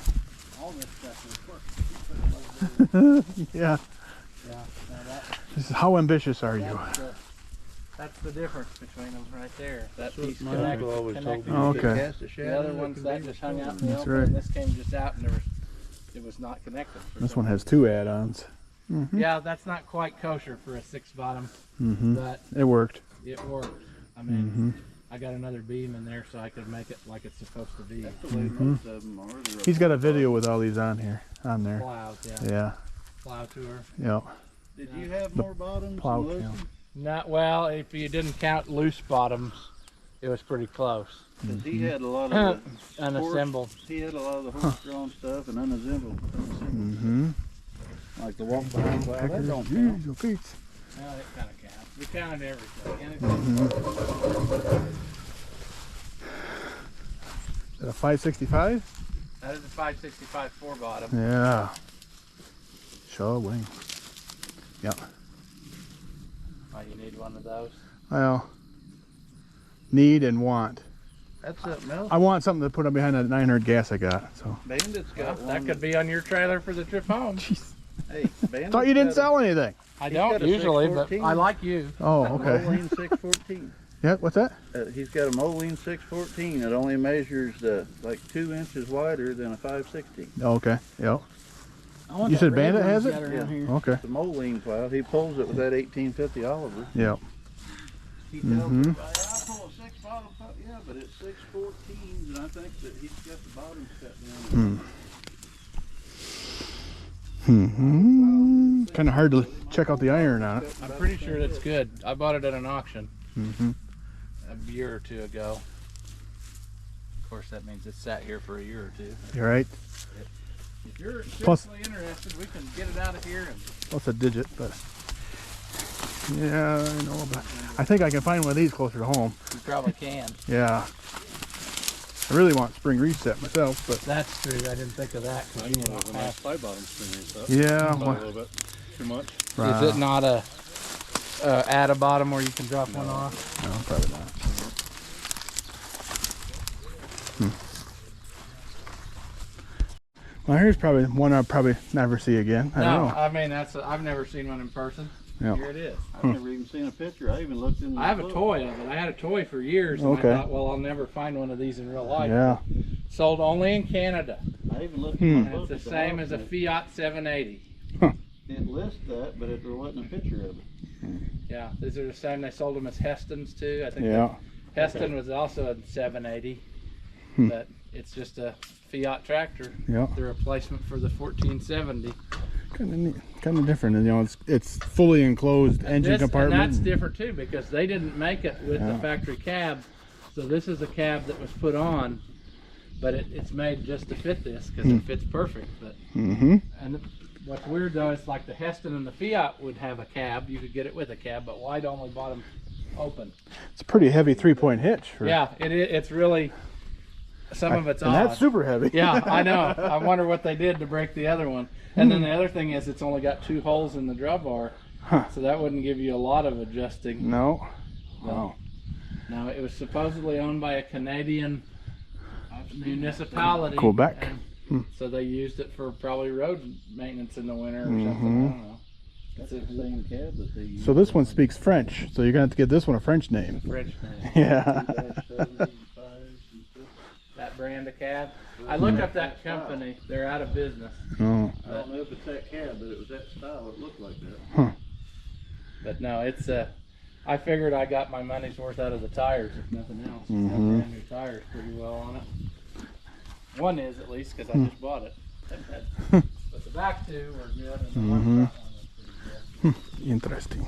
[SPEAKER 5] All this stuff is work.
[SPEAKER 1] Yeah.
[SPEAKER 2] Yeah, now
[SPEAKER 1] This is how ambitious are you?
[SPEAKER 2] that's the difference between them right there. That
[SPEAKER 5] That's what
[SPEAKER 2] piece
[SPEAKER 5] my
[SPEAKER 2] connected.
[SPEAKER 5] uncle always told me.
[SPEAKER 2] connected.
[SPEAKER 1] Oh,
[SPEAKER 5] You could
[SPEAKER 1] okay.
[SPEAKER 5] cast a shadow,
[SPEAKER 2] The other
[SPEAKER 5] it
[SPEAKER 2] ones
[SPEAKER 5] could
[SPEAKER 2] that
[SPEAKER 5] be
[SPEAKER 2] just hung out in the
[SPEAKER 1] That's
[SPEAKER 2] open,
[SPEAKER 1] right.
[SPEAKER 2] and this came just out and it was not connected. for
[SPEAKER 1] This
[SPEAKER 2] some
[SPEAKER 1] one has 2 add-ons.
[SPEAKER 2] reason. Yeah, that's not quite kosher for a 6 bottom, but
[SPEAKER 1] It worked.
[SPEAKER 2] it worked. I mean, I got another beam in there so I could make it like it's supposed to be.
[SPEAKER 5] That's the way most of them are. They're
[SPEAKER 1] He's got a video with all these on here, on there.
[SPEAKER 2] Plows, yeah.
[SPEAKER 1] Yeah.
[SPEAKER 2] Plow tour.
[SPEAKER 1] Yeah.
[SPEAKER 5] Did you have more bottoms?
[SPEAKER 1] plow
[SPEAKER 5] than
[SPEAKER 1] count.
[SPEAKER 5] Wilson?
[SPEAKER 2] Not well. If you didn't count loose bottoms, it was pretty close.
[SPEAKER 5] 'Cause he had a lot of the
[SPEAKER 2] Unassembled.
[SPEAKER 5] he had a lot of the horse-drawn stuff and unassembled.
[SPEAKER 1] Mm-hmm.
[SPEAKER 5] Like the walk behind plow. That don't count.
[SPEAKER 1] Jeez, your feet.
[SPEAKER 2] Well, it kind of counts. We counted everything.
[SPEAKER 1] Is that a 565?
[SPEAKER 2] That is a 565 4 bottom.
[SPEAKER 1] Yeah. Shaw wing. Yeah.
[SPEAKER 2] Oh, you need one of those.
[SPEAKER 1] Well, need and want.
[SPEAKER 5] That's something else.
[SPEAKER 1] I want something to put up behind that 900 gas I got. So.
[SPEAKER 5] Bandit's got one.
[SPEAKER 2] That could be on your trailer for the trip home.
[SPEAKER 1] Jeez.
[SPEAKER 5] Hey, Bandit's
[SPEAKER 1] Thought you didn't
[SPEAKER 5] got a-
[SPEAKER 1] sell anything.
[SPEAKER 2] I
[SPEAKER 5] He's
[SPEAKER 2] don't
[SPEAKER 5] got a
[SPEAKER 2] usually, but
[SPEAKER 5] 614.
[SPEAKER 2] I like you.
[SPEAKER 1] Oh,
[SPEAKER 5] a
[SPEAKER 1] okay.
[SPEAKER 5] Moline 614.
[SPEAKER 1] Yeah, what's that?
[SPEAKER 5] He's got a Moline 614. It only measures like 2 inches wider than a 516.
[SPEAKER 1] Oh, okay. Yep.
[SPEAKER 3] I want
[SPEAKER 1] You
[SPEAKER 3] that
[SPEAKER 1] said
[SPEAKER 3] red
[SPEAKER 1] Bandit
[SPEAKER 3] one
[SPEAKER 1] has
[SPEAKER 3] he's
[SPEAKER 1] it?
[SPEAKER 3] got around
[SPEAKER 5] Yeah.
[SPEAKER 3] here.
[SPEAKER 1] Okay.
[SPEAKER 5] The Moline plow. He pulls it with that 1850 Oliver.
[SPEAKER 1] Yep.
[SPEAKER 5] He tells
[SPEAKER 1] Mhm.
[SPEAKER 5] me, I pull a 6 bottom pup. Yeah, but it's 614s, and I think that he's got the bottom cut down.
[SPEAKER 1] Kind of hard to check out the iron on it.
[SPEAKER 2] I'm pretty sure that's good. I bought it at an auction
[SPEAKER 1] Mm-hmm.
[SPEAKER 2] a year or two ago. Of course, that means it's sat here for a year or two.
[SPEAKER 1] You're right.
[SPEAKER 2] If you're
[SPEAKER 1] Plus-
[SPEAKER 2] seriously interested, we can get it out of here. And
[SPEAKER 1] What's a digit? But yeah, I know. But I think I can find one of these closer to home.
[SPEAKER 2] you probably can.
[SPEAKER 1] Yeah. I really want spring reset myself, but
[SPEAKER 2] That's true. I didn't think of that.
[SPEAKER 4] I can have a nice 5-bottom string stuff.
[SPEAKER 1] yeah.
[SPEAKER 4] Probably a
[SPEAKER 1] Well,
[SPEAKER 4] little bit too much.
[SPEAKER 2] Is it not a at a bottom where you can drop one off?
[SPEAKER 1] No, probably not. Well, here's probably one I'll probably never see again. I don't know.
[SPEAKER 2] I mean I've never seen one in person.
[SPEAKER 1] Yeah.
[SPEAKER 2] Here it is.
[SPEAKER 5] I've never even seen a picture. I even looked in the
[SPEAKER 2] I have a
[SPEAKER 5] book.
[SPEAKER 2] toy of it. I had a toy for years, and
[SPEAKER 1] Okay.
[SPEAKER 2] I thought, well, I'll never find one of these in real life.
[SPEAKER 1] Yeah.
[SPEAKER 2] Sold only in Canada.
[SPEAKER 5] I even looked in the
[SPEAKER 2] And
[SPEAKER 5] book.
[SPEAKER 2] it's the
[SPEAKER 5] at
[SPEAKER 2] same as a
[SPEAKER 5] house,
[SPEAKER 2] Fiat 780.
[SPEAKER 5] and it lists that, but there wasn't a picture of it.
[SPEAKER 2] Yeah, these are the same. They sold them as Hestons too. I think
[SPEAKER 1] Yeah.
[SPEAKER 2] Heston was also a 780,
[SPEAKER 1] Hmm.
[SPEAKER 2] but it's just a Fiat tractor.
[SPEAKER 1] Yeah.
[SPEAKER 2] The replacement for the 1470.
[SPEAKER 1] Kind of neat, kind of different. And, you know, it's fully enclosed engine
[SPEAKER 2] And
[SPEAKER 1] compartment.
[SPEAKER 2] that's different too, because they didn't make it with
[SPEAKER 1] Yeah.
[SPEAKER 2] the factory cab. So this is a cab that was put on, but it's made just to fit this because it fits perfect. But
[SPEAKER 1] Mm-hmm.
[SPEAKER 2] and what's weird though is like the Heston and the Fiat would have a cab. You could get it with a cab, but White only bought them open.
[SPEAKER 1] It's a pretty heavy 3-point hitch. For,
[SPEAKER 2] Yeah, it's really some of it's
[SPEAKER 1] and
[SPEAKER 2] odd.
[SPEAKER 1] that's super heavy.
[SPEAKER 2] Yeah, I know. I wonder what they did to break the other one. And then the other thing is it's only got 2 holes in the drawbar,
[SPEAKER 1] Huh.
[SPEAKER 2] so that wouldn't give you a lot of adjusting.
[SPEAKER 1] No. Wow.
[SPEAKER 2] Now it was supposedly owned by a Canadian municipality.
[SPEAKER 1] Quebec.
[SPEAKER 2] and So they used it for probably road maintenance in the winter or something. I don't know.
[SPEAKER 5] That's the same cab that they use.
[SPEAKER 1] So this one speaks French, so you're gonna have to get this one a French name.
[SPEAKER 2] French name.
[SPEAKER 1] Yeah.
[SPEAKER 2] That brand of cab. I looked up that company. They're out of business.
[SPEAKER 1] Oh.
[SPEAKER 5] I don't know if it's that cab, but it was that style. It looked like that.
[SPEAKER 2] But no, it's I figured I got my money's worth out of the tires, if nothing else. It's got
[SPEAKER 1] Mhm.
[SPEAKER 2] brand new tires pretty well on it. One is at least because I just bought it. But the back two were good, and the front one was pretty good.
[SPEAKER 1] Interesting.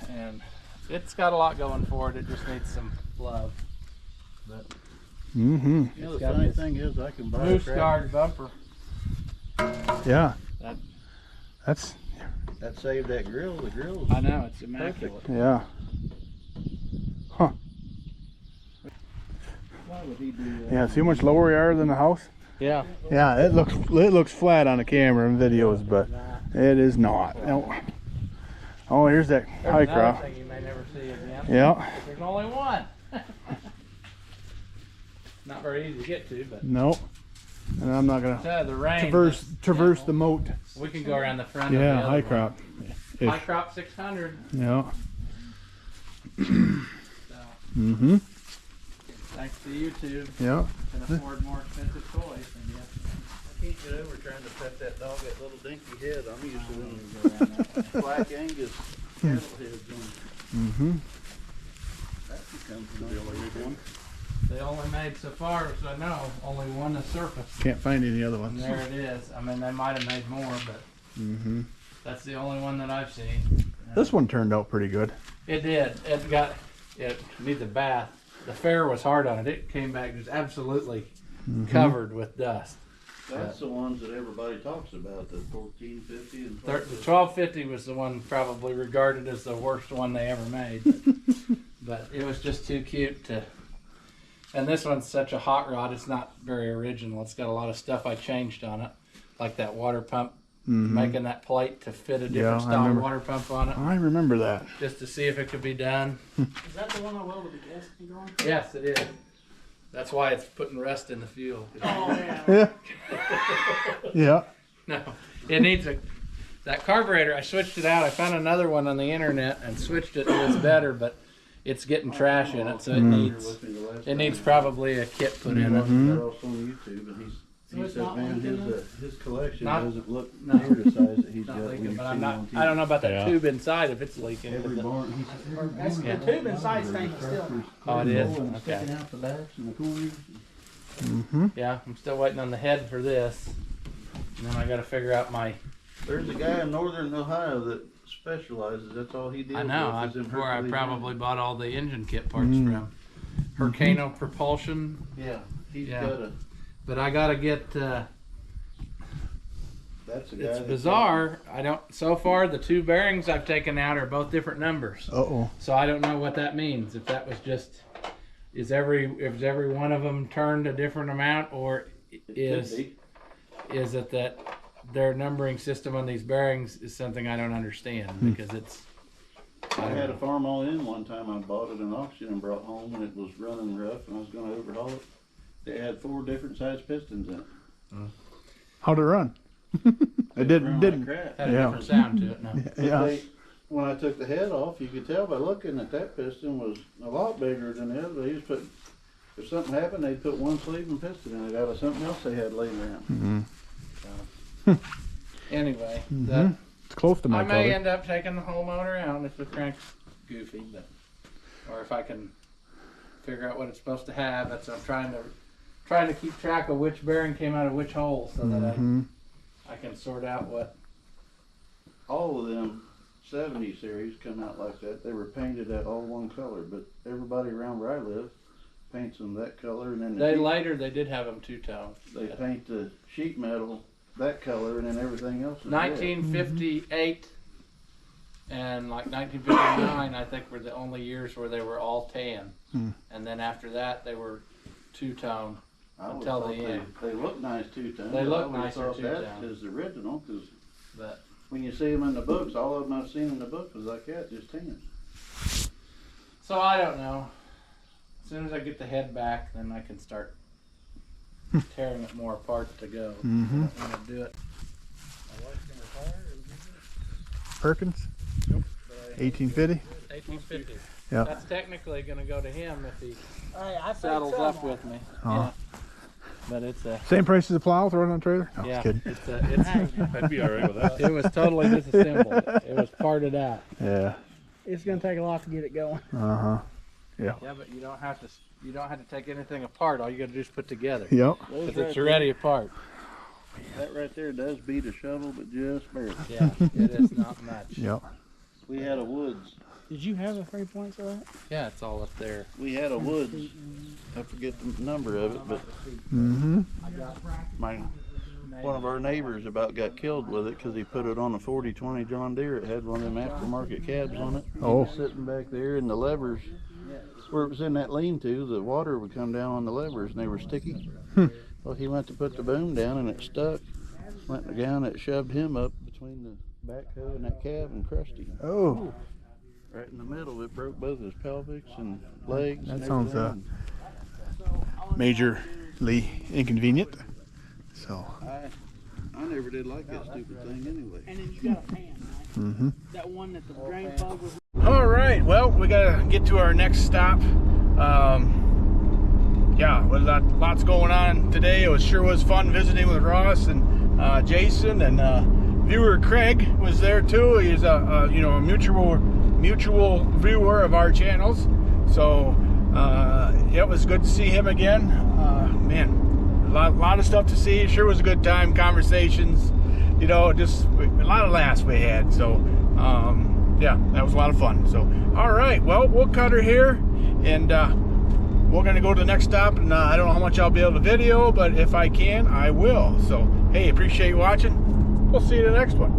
[SPEAKER 2] And it's got a lot going for it. It just needs some love. But
[SPEAKER 1] Mm-hmm.
[SPEAKER 5] You know,
[SPEAKER 2] It's
[SPEAKER 5] the
[SPEAKER 2] got
[SPEAKER 5] funny
[SPEAKER 2] this
[SPEAKER 5] thing is, I can buy a
[SPEAKER 2] moose
[SPEAKER 5] tractor.
[SPEAKER 2] guard bumper.
[SPEAKER 1] Yeah.
[SPEAKER 2] That,
[SPEAKER 1] That's
[SPEAKER 5] That saved that grill. The grill's
[SPEAKER 2] I know it's immaculate.
[SPEAKER 1] yeah.
[SPEAKER 5] Why would he do that?
[SPEAKER 1] Yeah. See how much lower you are than the house?
[SPEAKER 2] Yeah.
[SPEAKER 1] Yeah. It looks flat on the camera and videos, but it is not. No. Oh, here's that
[SPEAKER 2] There's
[SPEAKER 1] high
[SPEAKER 2] another
[SPEAKER 1] crop.
[SPEAKER 2] thing you may never see again.
[SPEAKER 1] Yeah.
[SPEAKER 2] There's only one. Not very easy to get to, but
[SPEAKER 1] No. And I'm not gonna
[SPEAKER 2] the rain.
[SPEAKER 1] traverse the moat.
[SPEAKER 2] We can go around the front. of
[SPEAKER 1] Yeah,
[SPEAKER 2] the other
[SPEAKER 1] high
[SPEAKER 2] one.
[SPEAKER 1] crop.
[SPEAKER 2] High crop 600.
[SPEAKER 1] Yeah.
[SPEAKER 2] So,
[SPEAKER 1] Mm-hmm.
[SPEAKER 2] thanks to YouTube,
[SPEAKER 1] Yeah.
[SPEAKER 2] can afford more expensive toys. And
[SPEAKER 5] I can't get over trying to pet that dog, that little dinky head. I'm used to them
[SPEAKER 2] go around that way.
[SPEAKER 5] black Angus cattle heads on.
[SPEAKER 1] Mm-hmm.
[SPEAKER 5] That becomes
[SPEAKER 4] The only big one.
[SPEAKER 2] They only made, so far as I know, only one is surface.
[SPEAKER 1] Can't find any other
[SPEAKER 2] And
[SPEAKER 1] ones.
[SPEAKER 2] there it is. I mean, they might have made more, but
[SPEAKER 1] Mm-hmm.
[SPEAKER 2] that's the only one that I've seen.
[SPEAKER 1] This one turned out pretty good.
[SPEAKER 2] It did. It needs a bath. The fair was hard on it. It came back just absolutely covered with dust.
[SPEAKER 5] That's the ones that everybody talks about, the 1450 and
[SPEAKER 2] The 1250 was the one probably regarded as the worst one they ever made. But it was just too cute to. And this one's such a hot rod, it's not very original. It's got a lot of stuff I changed on it, like that water pump, making that plate to fit a
[SPEAKER 1] Yeah,
[SPEAKER 2] different
[SPEAKER 1] I
[SPEAKER 2] style
[SPEAKER 1] remember.
[SPEAKER 2] water pump on it,
[SPEAKER 1] I remember that.
[SPEAKER 2] just to see if it could be done.
[SPEAKER 3] Is that the one I welded the gasket on?
[SPEAKER 2] Yes, it is. That's why it's putting rust in the fuel.
[SPEAKER 3] Oh, yeah.
[SPEAKER 1] Yeah. Yeah.
[SPEAKER 2] No, It needs that carburetor. I switched it out. I found another one on the internet and switched it. It was better, but it's getting trash in it, so it needs probably a kit put in it.
[SPEAKER 5] They're also on YouTube, and he
[SPEAKER 3] it's
[SPEAKER 5] said,
[SPEAKER 3] not
[SPEAKER 5] man,
[SPEAKER 3] leaking
[SPEAKER 5] his collection
[SPEAKER 2] Not-
[SPEAKER 5] doesn't look
[SPEAKER 2] no.
[SPEAKER 5] near the size that he's
[SPEAKER 2] Not
[SPEAKER 5] got.
[SPEAKER 2] leaking,
[SPEAKER 5] when
[SPEAKER 2] but
[SPEAKER 5] you
[SPEAKER 2] I'm
[SPEAKER 5] see
[SPEAKER 2] not.
[SPEAKER 5] him on
[SPEAKER 2] I don't know about that
[SPEAKER 4] Yeah.
[SPEAKER 2] tube inside if it's leaking.
[SPEAKER 5] Every barn, he said,
[SPEAKER 3] That's
[SPEAKER 2] Yeah.
[SPEAKER 3] the tube inside stainless steel.
[SPEAKER 2] Oh, it is?
[SPEAKER 5] and
[SPEAKER 2] Okay.
[SPEAKER 5] sticking out the backs and the corners.
[SPEAKER 2] Yeah, I'm still waiting on the head for this, and then I got to figure out my.
[SPEAKER 5] There's a guy in northern Ohio that specializes. That's all he deals
[SPEAKER 2] I know.
[SPEAKER 5] with. Is in
[SPEAKER 2] Where I
[SPEAKER 5] Hercules
[SPEAKER 2] probably
[SPEAKER 5] Mountain.
[SPEAKER 2] bought all the engine kit parts from. Hurricano Propulsion,
[SPEAKER 5] Yeah, he's
[SPEAKER 2] Yeah.
[SPEAKER 5] got a.
[SPEAKER 2] but I got to get.
[SPEAKER 5] That's a guy.
[SPEAKER 2] It's
[SPEAKER 5] that's
[SPEAKER 2] bizarre. I don't. So far, the two bearings I've taken out are both different numbers.
[SPEAKER 1] Uh-oh.
[SPEAKER 2] So I don't know what that means. If that was just, is every one of them turned a different amount, or
[SPEAKER 5] It could
[SPEAKER 2] is
[SPEAKER 5] be.
[SPEAKER 2] it that their numbering system on these bearings is something I don't understand because it's.
[SPEAKER 5] I had a farm all in one time. I bought it at an auction and brought home, and it was running rough, and I was going to overhaul it. They had 4 different size pistons in it.
[SPEAKER 1] How'd it run? It
[SPEAKER 5] Run
[SPEAKER 1] didn't.
[SPEAKER 5] like crap.
[SPEAKER 2] Had a
[SPEAKER 1] Yeah.
[SPEAKER 2] different sound to it. No.
[SPEAKER 5] But
[SPEAKER 1] Yeah.
[SPEAKER 5] when I took the head off, you could tell by looking that that piston was a lot bigger than the other. They used to put, if something happened, they'd put one sleeve and piston in it out of something else they had laying around.
[SPEAKER 2] Anyway,
[SPEAKER 1] It's close to my
[SPEAKER 2] I may
[SPEAKER 1] color.
[SPEAKER 2] end up taking the whole motor out if the crank's goofy, but or if I can figure out what it's supposed to have. That's I'm trying to keep track of which bearing came out of which hole so that I can sort out what.
[SPEAKER 5] All of them 70 series come out like that. They were painted that all one color, but everybody around where I live paints them that color, and then
[SPEAKER 2] They did have them two-tone.
[SPEAKER 5] they paint the sheet metal that color, and then everything else is red.
[SPEAKER 2] 1958 and like 1959, I think, were the only years where they were all tan, and then after that they were two-tone.
[SPEAKER 5] I always
[SPEAKER 2] until
[SPEAKER 5] thought
[SPEAKER 2] the end.
[SPEAKER 5] They look nice two-tone.
[SPEAKER 2] They look
[SPEAKER 5] I always
[SPEAKER 2] nicer
[SPEAKER 5] thought that
[SPEAKER 2] two-tone.
[SPEAKER 5] is the original, because
[SPEAKER 2] But
[SPEAKER 5] when you see them in the books, all of them I've seen in the book was like that, just tan.
[SPEAKER 2] so I don't know. As soon as I get the head back, then I can start tearing it more apart to go. I don't want to do it.
[SPEAKER 1] Perkins? 1850?
[SPEAKER 2] 1850.
[SPEAKER 1] Yeah.
[SPEAKER 2] That's technically going to go to him if he
[SPEAKER 3] Hey, I paid
[SPEAKER 2] saddles
[SPEAKER 3] some
[SPEAKER 2] up
[SPEAKER 3] on
[SPEAKER 2] with me.
[SPEAKER 1] Oh.
[SPEAKER 2] Yeah. But it's a
[SPEAKER 1] Same price as the plow, throw it on a trailer? No,
[SPEAKER 2] yeah.
[SPEAKER 1] just kidding.
[SPEAKER 4] I'd be all right with that.
[SPEAKER 2] It was totally disassembled. It was parted out.
[SPEAKER 1] Yeah.
[SPEAKER 3] It's gonna take a lot to get it going.
[SPEAKER 1] Uh-huh.
[SPEAKER 2] Yeah, but you don't have to take anything apart. All you got to do is put together.
[SPEAKER 1] Yep.
[SPEAKER 2] Because it's already apart.
[SPEAKER 5] That right there does beat a shovel, but just barely.
[SPEAKER 2] Yeah, it is not much.
[SPEAKER 1] Yep.
[SPEAKER 5] We had a Woods.
[SPEAKER 3] Did you have the 3 points of that?
[SPEAKER 2] Yeah, it's all up there.
[SPEAKER 5] We had a Woods. I forget the number of it, but one of our neighbors about got killed with it because he put it on a 40-20 John Deere. It had one of them aftermarket cabs on it.
[SPEAKER 1] Oh.
[SPEAKER 5] He was sitting back there, and the levers, where it was in that lean-to, the water would come down on the levers, and they were sticky. Well, he went to put the boom down, and it stuck. Went down, it shoved him up between the backhoe and that cab and crushed him.
[SPEAKER 1] Oh.
[SPEAKER 5] Right in the middle, it broke both his pelvics and legs.
[SPEAKER 1] That
[SPEAKER 5] and
[SPEAKER 1] sounds,
[SPEAKER 5] everything.
[SPEAKER 1] majorly inconvenient. So.
[SPEAKER 5] I never did like that stupid thing anyway.
[SPEAKER 3] And then you got a pan, right? That one that the drain plug was.
[SPEAKER 1] All right, well, we gotta get to our next stop. Yeah, with lots going on today. It sure was fun visiting with Ross and Jason, and viewer Craig was there too. He's a mutual viewer of our channels. So it was good to see him again. Man, a lot of stuff to see. Sure was a good time. Conversations, just a lot of laughs we had. So yeah, that was a lot of fun. So all right, well, we'll cut her here, and we're gonna go to the next stop. And I don't know how much I'll be able to video, but if I can, I will. So hey, appreciate you watching. We'll see you in the next one.